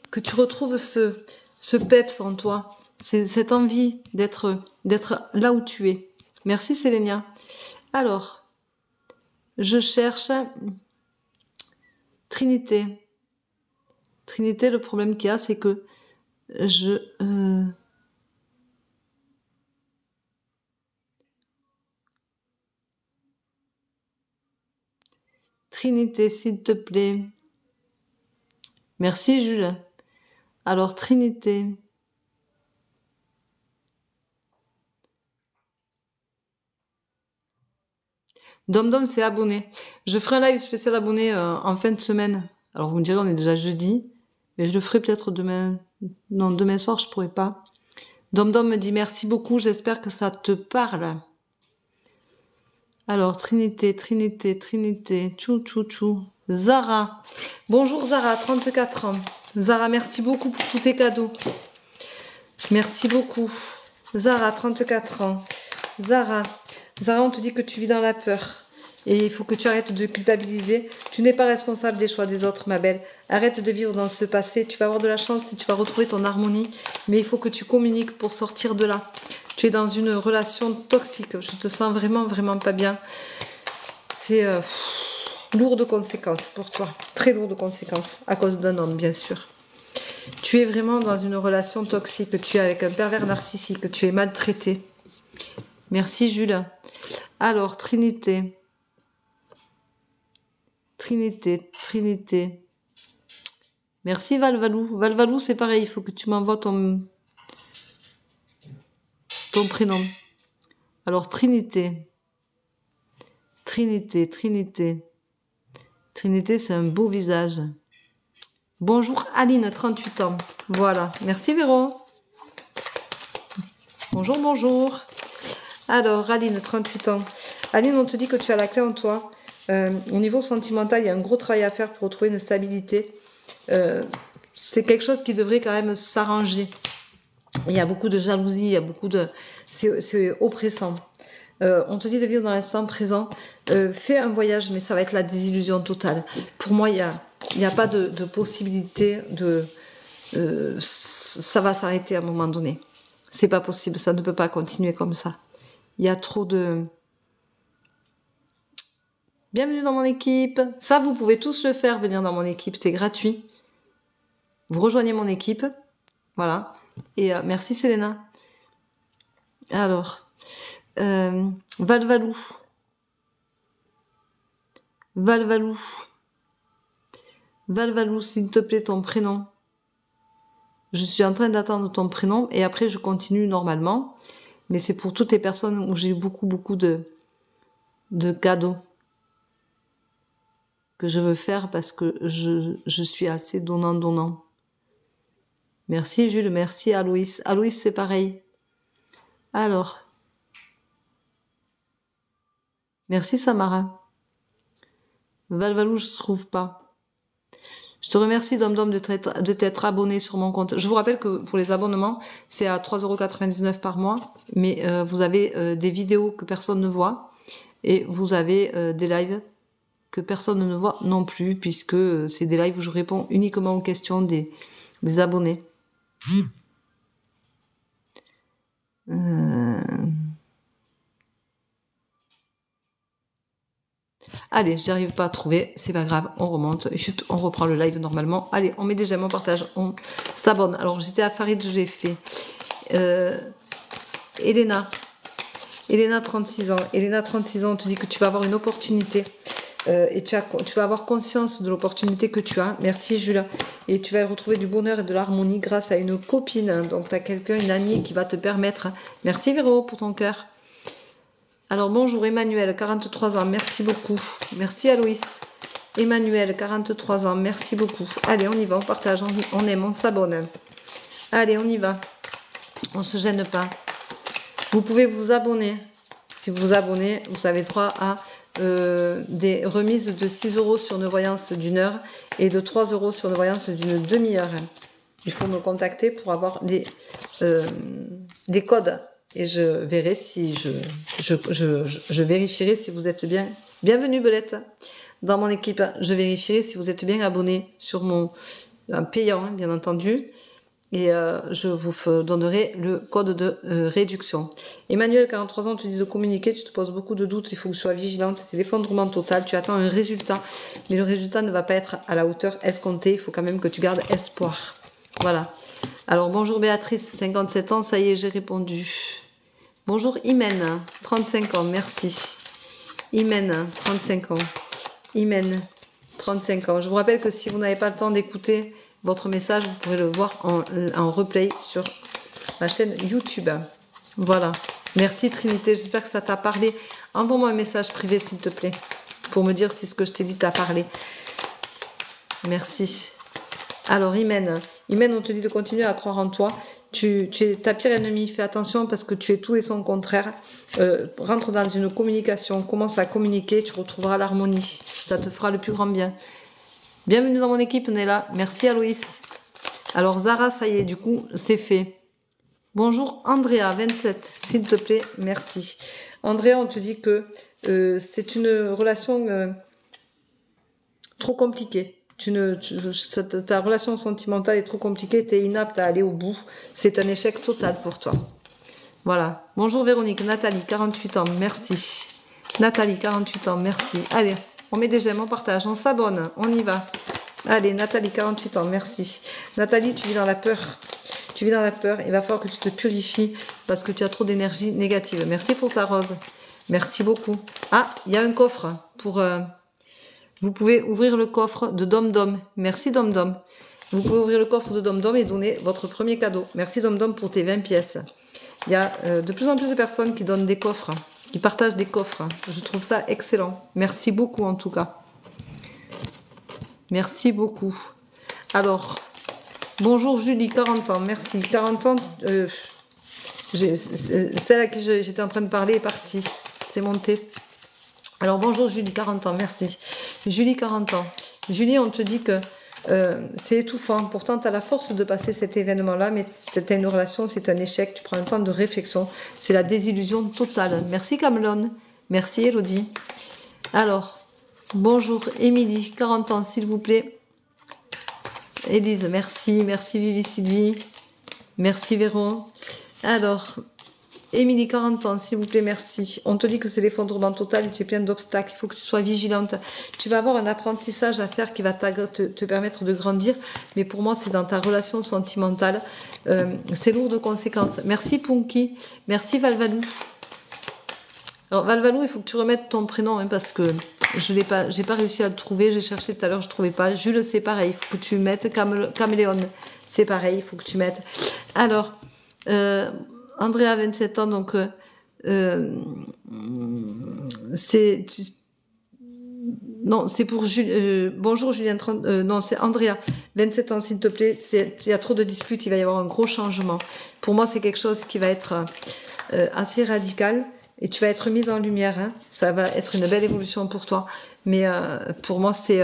Que tu retrouves ce peps en toi, cette envie d'être là où tu es. Merci Sélénia. Alors, je cherche... Trinité. Trinité, le problème qu'il y a, c'est que Trinité, s'il te plaît. Merci Jules. Alors Trinité. Dom c'est abonné. Je ferai un live spécial abonné en fin de semaine. Alors vous me direz, on est déjà jeudi, mais je le ferai peut-être demain. Non, demain soir, je pourrais pas. Dom me dit merci beaucoup, j'espère que ça te parle. Alors, Trinité. Tchou. Zara. Bonjour Zara, 34 ans. Zara, merci beaucoup pour tous tes cadeaux. Merci beaucoup. Zara, 34 ans. Zara, on te dit que tu vis dans la peur. Et il faut que tu arrêtes de culpabiliser. Tu n'es pas responsable des choix des autres, ma belle. Arrête de vivre dans ce passé. Tu vas avoir de la chance et tu vas retrouver ton harmonie. Mais il faut que tu communiques pour sortir de là. Tu es dans une relation toxique. Je te sens vraiment pas bien. C'est lourd de conséquences pour toi. Très lourd de conséquences. À cause d'un homme, bien sûr. Tu es vraiment dans une relation toxique. Tu es avec un pervers narcissique. Tu es maltraité. Merci Jules. Alors, Trinité. Merci Valvalou. Valvalou, c'est pareil. Il faut que tu m'envoies ton prénom. Alors, Trinité, c'est un beau visage. Bonjour Aline, 38 ans. Voilà. Merci Véro. Bonjour. Alors, Aline, 38 ans. Aline, on te dit que tu as la clé en toi. Au niveau sentimental, il y a un gros travail à faire pour retrouver une stabilité. C'est quelque chose qui devrait quand même s'arranger. Il y a beaucoup de jalousie, il y a beaucoup de... C'est oppressant. On te dit de vivre dans l'instant présent. Fais un voyage, mais ça va être la désillusion totale. Pour moi, il n'y a pas de possibilité de... ça va s'arrêter à un moment donné. C'est pas possible, ça ne peut pas continuer comme ça. Il y a trop de... Bienvenue dans mon équipe. Ça, vous pouvez tous le faire, venir dans mon équipe. C'est gratuit. Vous rejoignez mon équipe. Voilà. Et merci Selena. Alors, Valvalou, s'il te plaît, ton prénom. Je suis en train d'attendre ton prénom et après je continue normalement. Mais c'est pour toutes les personnes où j'ai eu beaucoup de cadeaux que je veux faire parce que je suis assez donnant. Merci Jules, merci Aloïs. Aloïs, c'est pareil. Alors, merci Samara. Valvalou, je ne trouve pas. Je te remercie Dom de t'être abonné sur mon compte. Je vous rappelle que pour les abonnements, c'est à 3,99 € par mois. Mais vous avez des vidéos que personne ne voit. Et vous avez des lives que personne ne voit non plus. Puisque c'est des lives où je réponds uniquement aux questions des abonnés. Allez, j'arrive pas à trouver, c'est pas grave, on remonte, on reprend le live normalement. Allez, on met des j'aime, on partage, on s'abonne. Alors j'étais à Farid, je l'ai fait. Elena, 36 ans. Elena, 36 ans, on te dit que tu vas avoir une opportunité. Et tu vas avoir conscience de l'opportunité que tu as. Merci Jules. Et tu vas retrouver du bonheur et de l'harmonie grâce à une copine. Donc tu as quelqu'un, une amie qui va te permettre. Merci Véro pour ton cœur. Alors bonjour Emmanuel, 43 ans, merci beaucoup. Merci Aloïs. Emmanuel, 43 ans, merci beaucoup. Allez, on y va, on partage, on aime, on s'abonne. Allez, on y va. On se gêne pas. Vous pouvez vous abonner. Si vous vous abonnez, vous avez droit à des remises de 6 € sur une voyance d'une heure et de 3 € sur une voyance d'une demi-heure. Il faut me contacter pour avoir les codes et je verrai si je vérifierai si vous êtes bien. Bienvenue Belette dans mon équipe. Je vérifierai si vous êtes bien abonné sur mon payant, bien entendu. Et je vous donnerai le code de réduction. Emmanuel, 43 ans, tu dis de communiquer, tu te poses beaucoup de doutes, il faut que tu sois vigilante, c'est l'effondrement total, tu attends un résultat, mais le résultat ne va pas être à la hauteur escomptée, il faut quand même que tu gardes espoir. Voilà. Alors bonjour Béatrice, 57 ans, ça y est, j'ai répondu. Bonjour Imen, 35 ans, merci. Imen, 35 ans. Imen, 35 ans. Je vous rappelle que si vous n'avez pas le temps d'écouter votre message, vous pourrez le voir en replay sur ma chaîne YouTube. Voilà. Merci Trinité, j'espère que ça t'a parlé. Envoie-moi un message privé s'il te plaît, pour me dire si ce que je t'ai dit t'a parlé. Merci. Alors Imen, on te dit de continuer à croire en toi. Tu es ta pire ennemie, fais attention parce que tu es tout et son contraire. Rentre dans une communication, commence à communiquer, tu retrouveras l'harmonie. Ça te fera le plus grand bien. Bienvenue dans mon équipe Nella, merci Aloïs. Alors Zara, ça y est, du coup, c'est fait. Bonjour Andrea, 27, s'il te plaît, merci. Andrea, on te dit que c'est une relation trop compliquée. Ta relation sentimentale est trop compliquée, tu es inapte à aller au bout. C'est un échec total pour toi. Voilà. Bonjour Véronique, Nathalie, 48 ans, merci. Nathalie, 48 ans, merci. Allez, on met des j'aime, on partage, on s'abonne, on y va. Allez, Nathalie, 48 ans, merci. Nathalie, tu vis dans la peur. Tu vis dans la peur, il va falloir que tu te purifies parce que tu as trop d'énergie négative. Merci pour ta rose. Merci beaucoup. Ah, il y a un coffre pour... vous pouvez ouvrir le coffre de Dom Dom. Merci Dom Dom. Vous pouvez ouvrir le coffre de Dom Dom et donner votre premier cadeau. Merci Dom Dom pour tes 20 pièces. Il y a de plus en plus de personnes qui donnent des coffres, qui partagent des coffres. Je trouve ça excellent. Merci beaucoup en tout cas. Merci beaucoup. Alors, bonjour Julie, 40 ans. Merci. 40 ans, celle à qui j'étais en train de parler est partie. C'est monté. Alors bonjour Julie, 40 ans, merci. Julie, 40 ans. Julie, on te dit que c'est étouffant. Pourtant, tu as la force de passer cet événement-là, mais c'était une relation, c'est un échec. Tu prends un temps de réflexion. C'est la désillusion totale. Merci Camelon. Merci Elodie. Alors, bonjour Émilie, 40 ans, s'il vous plaît. Élise, merci. Merci Vivi Sylvie. Merci Véron. Alors... Émilie, 40 ans, s'il vous plaît, merci. On te dit que c'est l'effondrement total et tu es plein d'obstacles. Il faut que tu sois vigilante. Tu vas avoir un apprentissage à faire qui va te permettre de grandir. Mais pour moi, c'est dans ta relation sentimentale. C'est lourd de conséquences. Merci Punky. Merci Valvalou. Alors Valvalou, il faut que tu remettes ton prénom hein, parce que j'ai pas réussi à le trouver. J'ai cherché tout à l'heure, je ne trouvais pas. Jules, c'est pareil. Il faut que tu mettes Caméléon. C'est pareil, il faut que tu mettes. Alors... Andrea, 27 ans, donc c'est pour bonjour Julien, non c'est Andrea, 27 ans s'il te plaît, il y a trop de disputes, il va y avoir un gros changement. Pour moi c'est quelque chose qui va être assez radical et tu vas être mise en lumière, hein. Ça va être une belle évolution pour toi, mais pour moi c'est...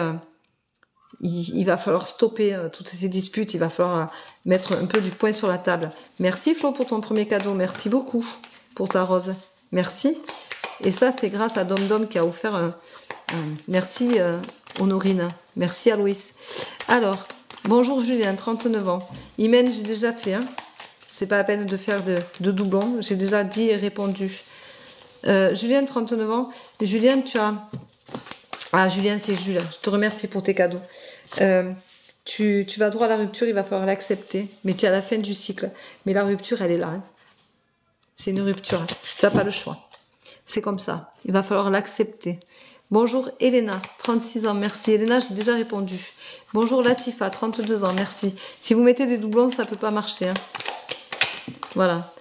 il va falloir stopper toutes ces disputes, il va falloir mettre un peu du poing sur la table. Merci Flo pour ton premier cadeau, merci beaucoup pour ta rose, merci. Et ça c'est grâce à Dom Dom qui a offert un merci Honorine, merci à Louis. Alors, bonjour Julien, 39 ans. Imen, j'ai déjà fait, hein. C'est pas la peine de faire de doublons, j'ai déjà dit et répondu. Julien, 39 ans. Julien, tu as... Ah, Julien, c'est Jules. Je te remercie pour tes cadeaux. Tu vas droit à la rupture, il va falloir l'accepter. Mais tu es à la fin du cycle. Mais la rupture, elle est là. Hein. C'est une rupture. Hein. Tu n'as pas le choix. C'est comme ça. Il va falloir l'accepter. Bonjour Elena, 36 ans, merci. Elena, j'ai déjà répondu. Bonjour Latifa, 32 ans, merci. Si vous mettez des doublons, ça ne peut pas marcher. Hein. Voilà.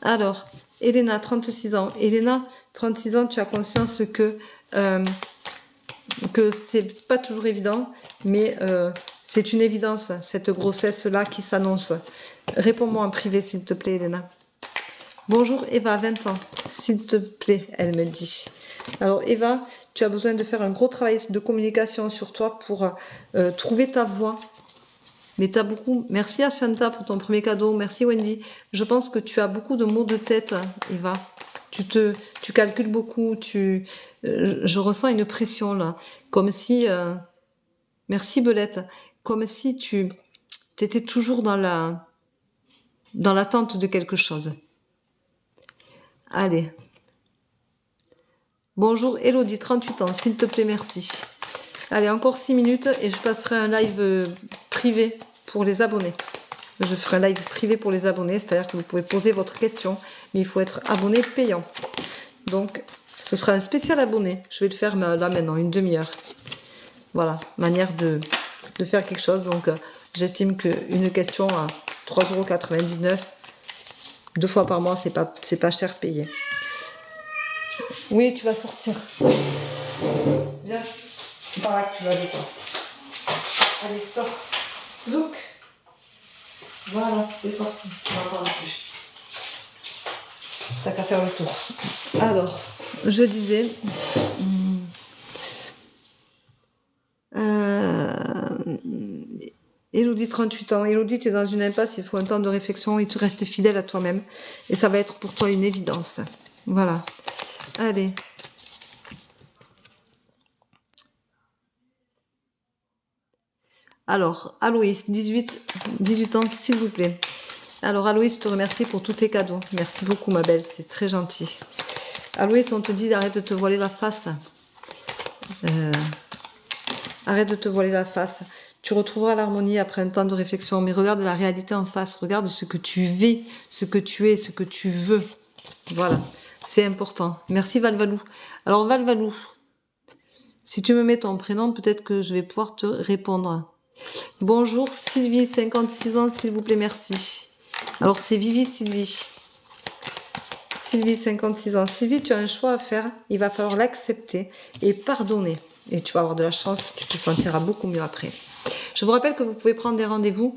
Alors, Elena, 36 ans. Elena, 36 ans, tu as conscience que c'est pas toujours évident, mais c'est une évidence, cette grossesse-là qui s'annonce. Réponds-moi en privé, s'il te plaît, Elena. Bonjour Eva, 20 ans, s'il te plaît, elle me dit. Alors Eva, tu as besoin de faire un gros travail de communication sur toi pour trouver ta voie. Mais tu as beaucoup... Merci à Shanta pour ton premier cadeau, merci Wendy. Je pense que tu as beaucoup de maux de tête, Eva. Tu calcules beaucoup, je ressens une pression là, comme si, merci Belette, comme si tu étais toujours dans l'attente de quelque chose. Allez. Bonjour Elodie, 38 ans, s'il te plaît, merci. Allez, encore 6 minutes et je passerai un live privé pour les abonnés. Je ferai un live privé pour les abonnés, c'est-à-dire que vous pouvez poser votre question, mais il faut être abonné payant. Donc, ce sera un spécial abonné. Je vais le faire là maintenant, une demi-heure. Voilà, manière de faire quelque chose. Donc, J'estime qu'une question à 3,99 €, 2 fois par mois, c'est pas cher payé. Oui, tu vas sortir. Viens, c'est par là que tu vas aller, toi. Allez, sors. Zouk. Voilà, t'es sorti. On va parler plus. T'as qu'à faire le tour. Alors, je disais... Elodie, 38 ans. Elodie, tu es dans une impasse, il faut un temps de réflexion et tu restes fidèle à toi-même. Et ça va être pour toi une évidence. Voilà. Allez. Alors, Aloïs, 18 ans, s'il vous plaît. Alors, Aloïs, je te remercie pour tous tes cadeaux. Merci beaucoup, ma belle, c'est très gentil. Aloïs, on te dit d'arrête de te voiler la face. Arrête de te voiler la face. Tu retrouveras l'harmonie après un temps de réflexion, mais regarde la réalité en face. Regarde ce que tu vis, ce que tu es, ce que tu veux. Voilà, c'est important. Merci Valvalou. Alors Valvalou, si tu me mets ton prénom, peut-être que je vais pouvoir te répondre. Bonjour Sylvie, 56 ans, s'il vous plaît, merci. Alors c'est Vivi Sylvie. Sylvie, 56 ans. Sylvie, tu as un choix à faire. Il va falloir l'accepter et pardonner. Et tu vas avoir de la chance, tu te sentiras beaucoup mieux après. Je vous rappelle que vous pouvez prendre des rendez-vous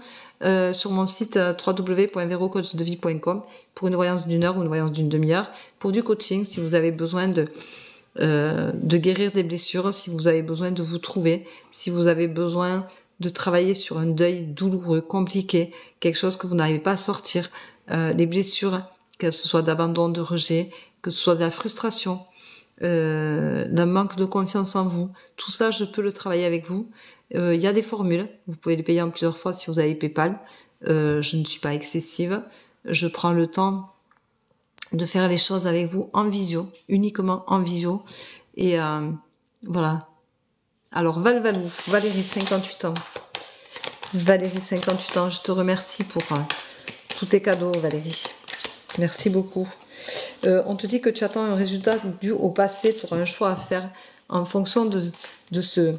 sur mon site www.verocoachdevie.com pour une voyance d'1 heure ou une voyance d'une demi-heure, pour du coaching, si vous avez besoin de guérir des blessures, si vous avez besoin de vous trouver, si vous avez besoin de travailler sur un deuil douloureux, compliqué, quelque chose que vous n'arrivez pas à sortir, les blessures, que ce soit d'abandon, de rejet, que ce soit de la frustration, d'un manque de confiance en vous, tout ça, je peux le travailler avec vous. Il y a des formules, vous pouvez les payer en plusieurs fois si vous avez PayPal. Je ne suis pas excessive, je prends le temps de faire les choses avec vous en visio, uniquement en visio. Et voilà. Alors Valvalou, Valérie, 58 ans. Valérie, 58 ans, je te remercie pour tous tes cadeaux, Valérie. Merci beaucoup. On te dit que tu attends un résultat dû au passé, tu auras un choix à faire en fonction de ce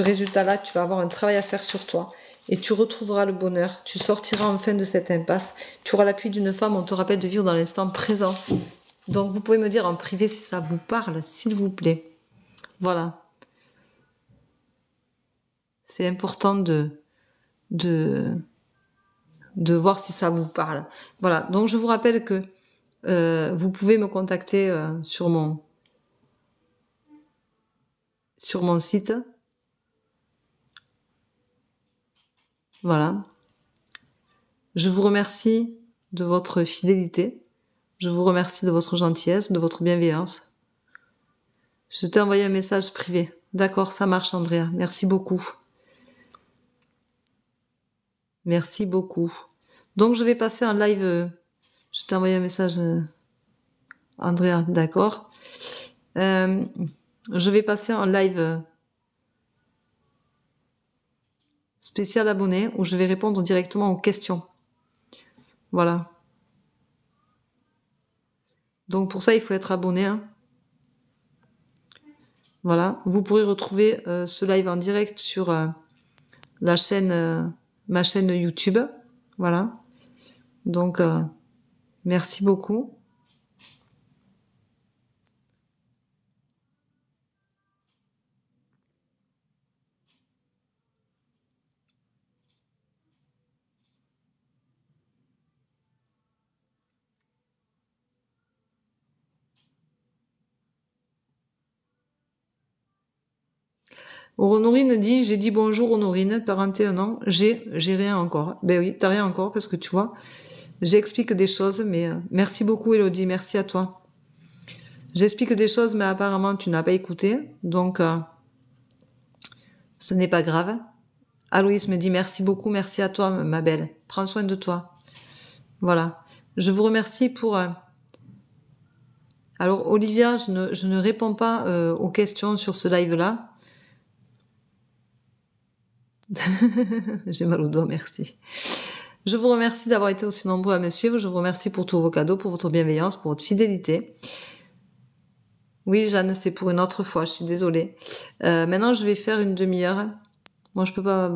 résultat-là. Tu vas avoir un travail à faire sur toi et tu retrouveras le bonheur. Tu sortiras enfin de cette impasse. Tu auras l'appui d'une femme. On te rappelle de vivre dans l'instant présent. Donc vous pouvez me dire en privé si ça vous parle, s'il vous plaît. Voilà. C'est important de voir si ça vous parle. Voilà, donc je vous rappelle que vous pouvez me contacter sur mon site. Voilà. Je vous remercie de votre fidélité. Je vous remercie de votre gentillesse, de votre bienveillance. Je t'ai envoyé un message privé. D'accord, ça marche, Andrea. Merci beaucoup. Merci beaucoup. Donc, je vais passer en live. Je t'ai envoyé un message, Andrea. D'accord. Je vais passer en live spécial abonné où je vais répondre directement aux questions. Voilà. Donc, pour ça, il faut être abonné. Hein. Voilà. Vous pourrez retrouver ce live en direct sur la chaîne, ma chaîne YouTube. Voilà. Donc, merci beaucoup. Honorine dit, j'ai dit bonjour Honorine, 41 ans, j'ai rien encore. Ben oui, t'as rien encore parce que tu vois, j'explique des choses, mais merci beaucoup Elodie, merci à toi. J'explique des choses, mais apparemment tu n'as pas écouté, donc ce n'est pas grave. Aloïs me dit merci beaucoup, merci à toi ma belle, prends soin de toi. Voilà, je vous remercie pour... Alors Olivia, je ne réponds pas aux questions sur ce live-là. J'ai mal au doigt, merci. Je vous remercie d'avoir été aussi nombreux à me suivre. Je vous remercie pour tous vos cadeaux, pour votre bienveillance, pour votre fidélité. Oui, Jeanne, c'est pour une autre fois, je suis désolée. Maintenant, je vais faire une demi-heure. Moi, je peux pas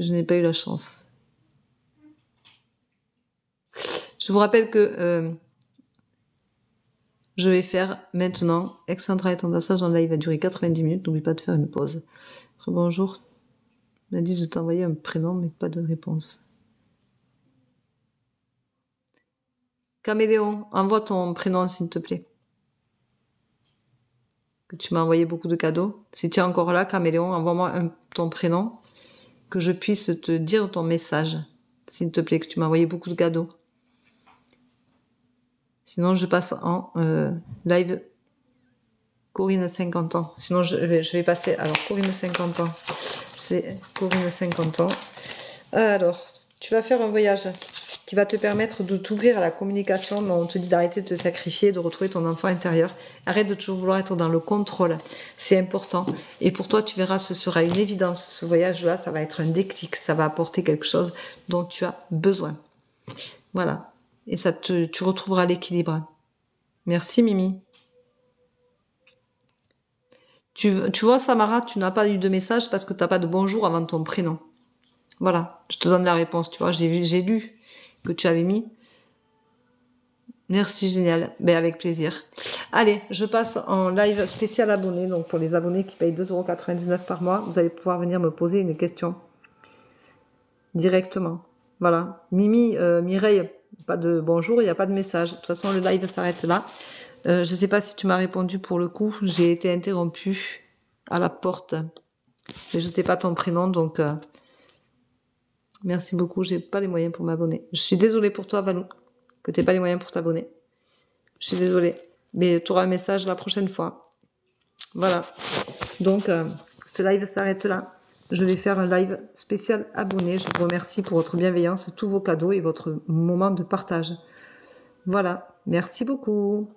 Je n'ai pas eu la chance. Je vous rappelle que je vais faire maintenant Excentra et ton passage en live va durer 90 minutes. N'oublie pas de faire une pause. Bonjour. Il m'a dit de t'envoyer un prénom, mais pas de réponse. Caméléon, envoie ton prénom s'il te plaît. Que tu m'as envoyé beaucoup de cadeaux. Si tu es encore là, Caméléon, envoie-moi ton prénom, que je puisse te dire ton message, s'il te plaît, que tu m'as envoyé beaucoup de cadeaux. Sinon, je passe en live Corinne 50 ans. Sinon, je vais passer... Alors, Corinne 50 ans. C'est Corinne 50 ans. Alors, tu vas faire un voyage qui va te permettre de t'ouvrir à la communication, mais on te dit d'arrêter de te sacrifier, de retrouver ton enfant intérieur. Arrête de toujours vouloir être dans le contrôle. C'est important. Et pour toi, tu verras, ce sera une évidence. Ce voyage-là, ça va être un déclic. Ça va apporter quelque chose dont tu as besoin. Voilà. Et ça tu retrouveras l'équilibre. Merci, Mimi. Tu vois, Samara, tu n'as pas eu de message parce que tu n'as pas de bonjour avant ton prénom. Voilà, je te donne la réponse, tu vois, j'ai lu que tu avais mis. Merci, génial. Ben, avec plaisir. Allez, je passe en live spécial abonné. Donc, pour les abonnés qui payent 2,99 € par mois, vous allez pouvoir venir me poser une question directement. Voilà. Mimi, Mireille, pas de bonjour, il n'y a pas de message. De toute façon, le live s'arrête là. Je ne sais pas si tu m'as répondu pour le coup. J'ai été interrompue à la porte. Mais je ne sais pas ton prénom, donc... Merci beaucoup, j'ai pas les moyens pour m'abonner. Je suis désolée pour toi, Valou, que tu n'aies pas les moyens pour t'abonner. Je suis désolée. Mais tu auras un message la prochaine fois. Voilà. Donc, ce live s'arrête là. Je vais faire un live spécial abonné. Je vous remercie pour votre bienveillance, tous vos cadeaux et votre moment de partage. Voilà. Merci beaucoup.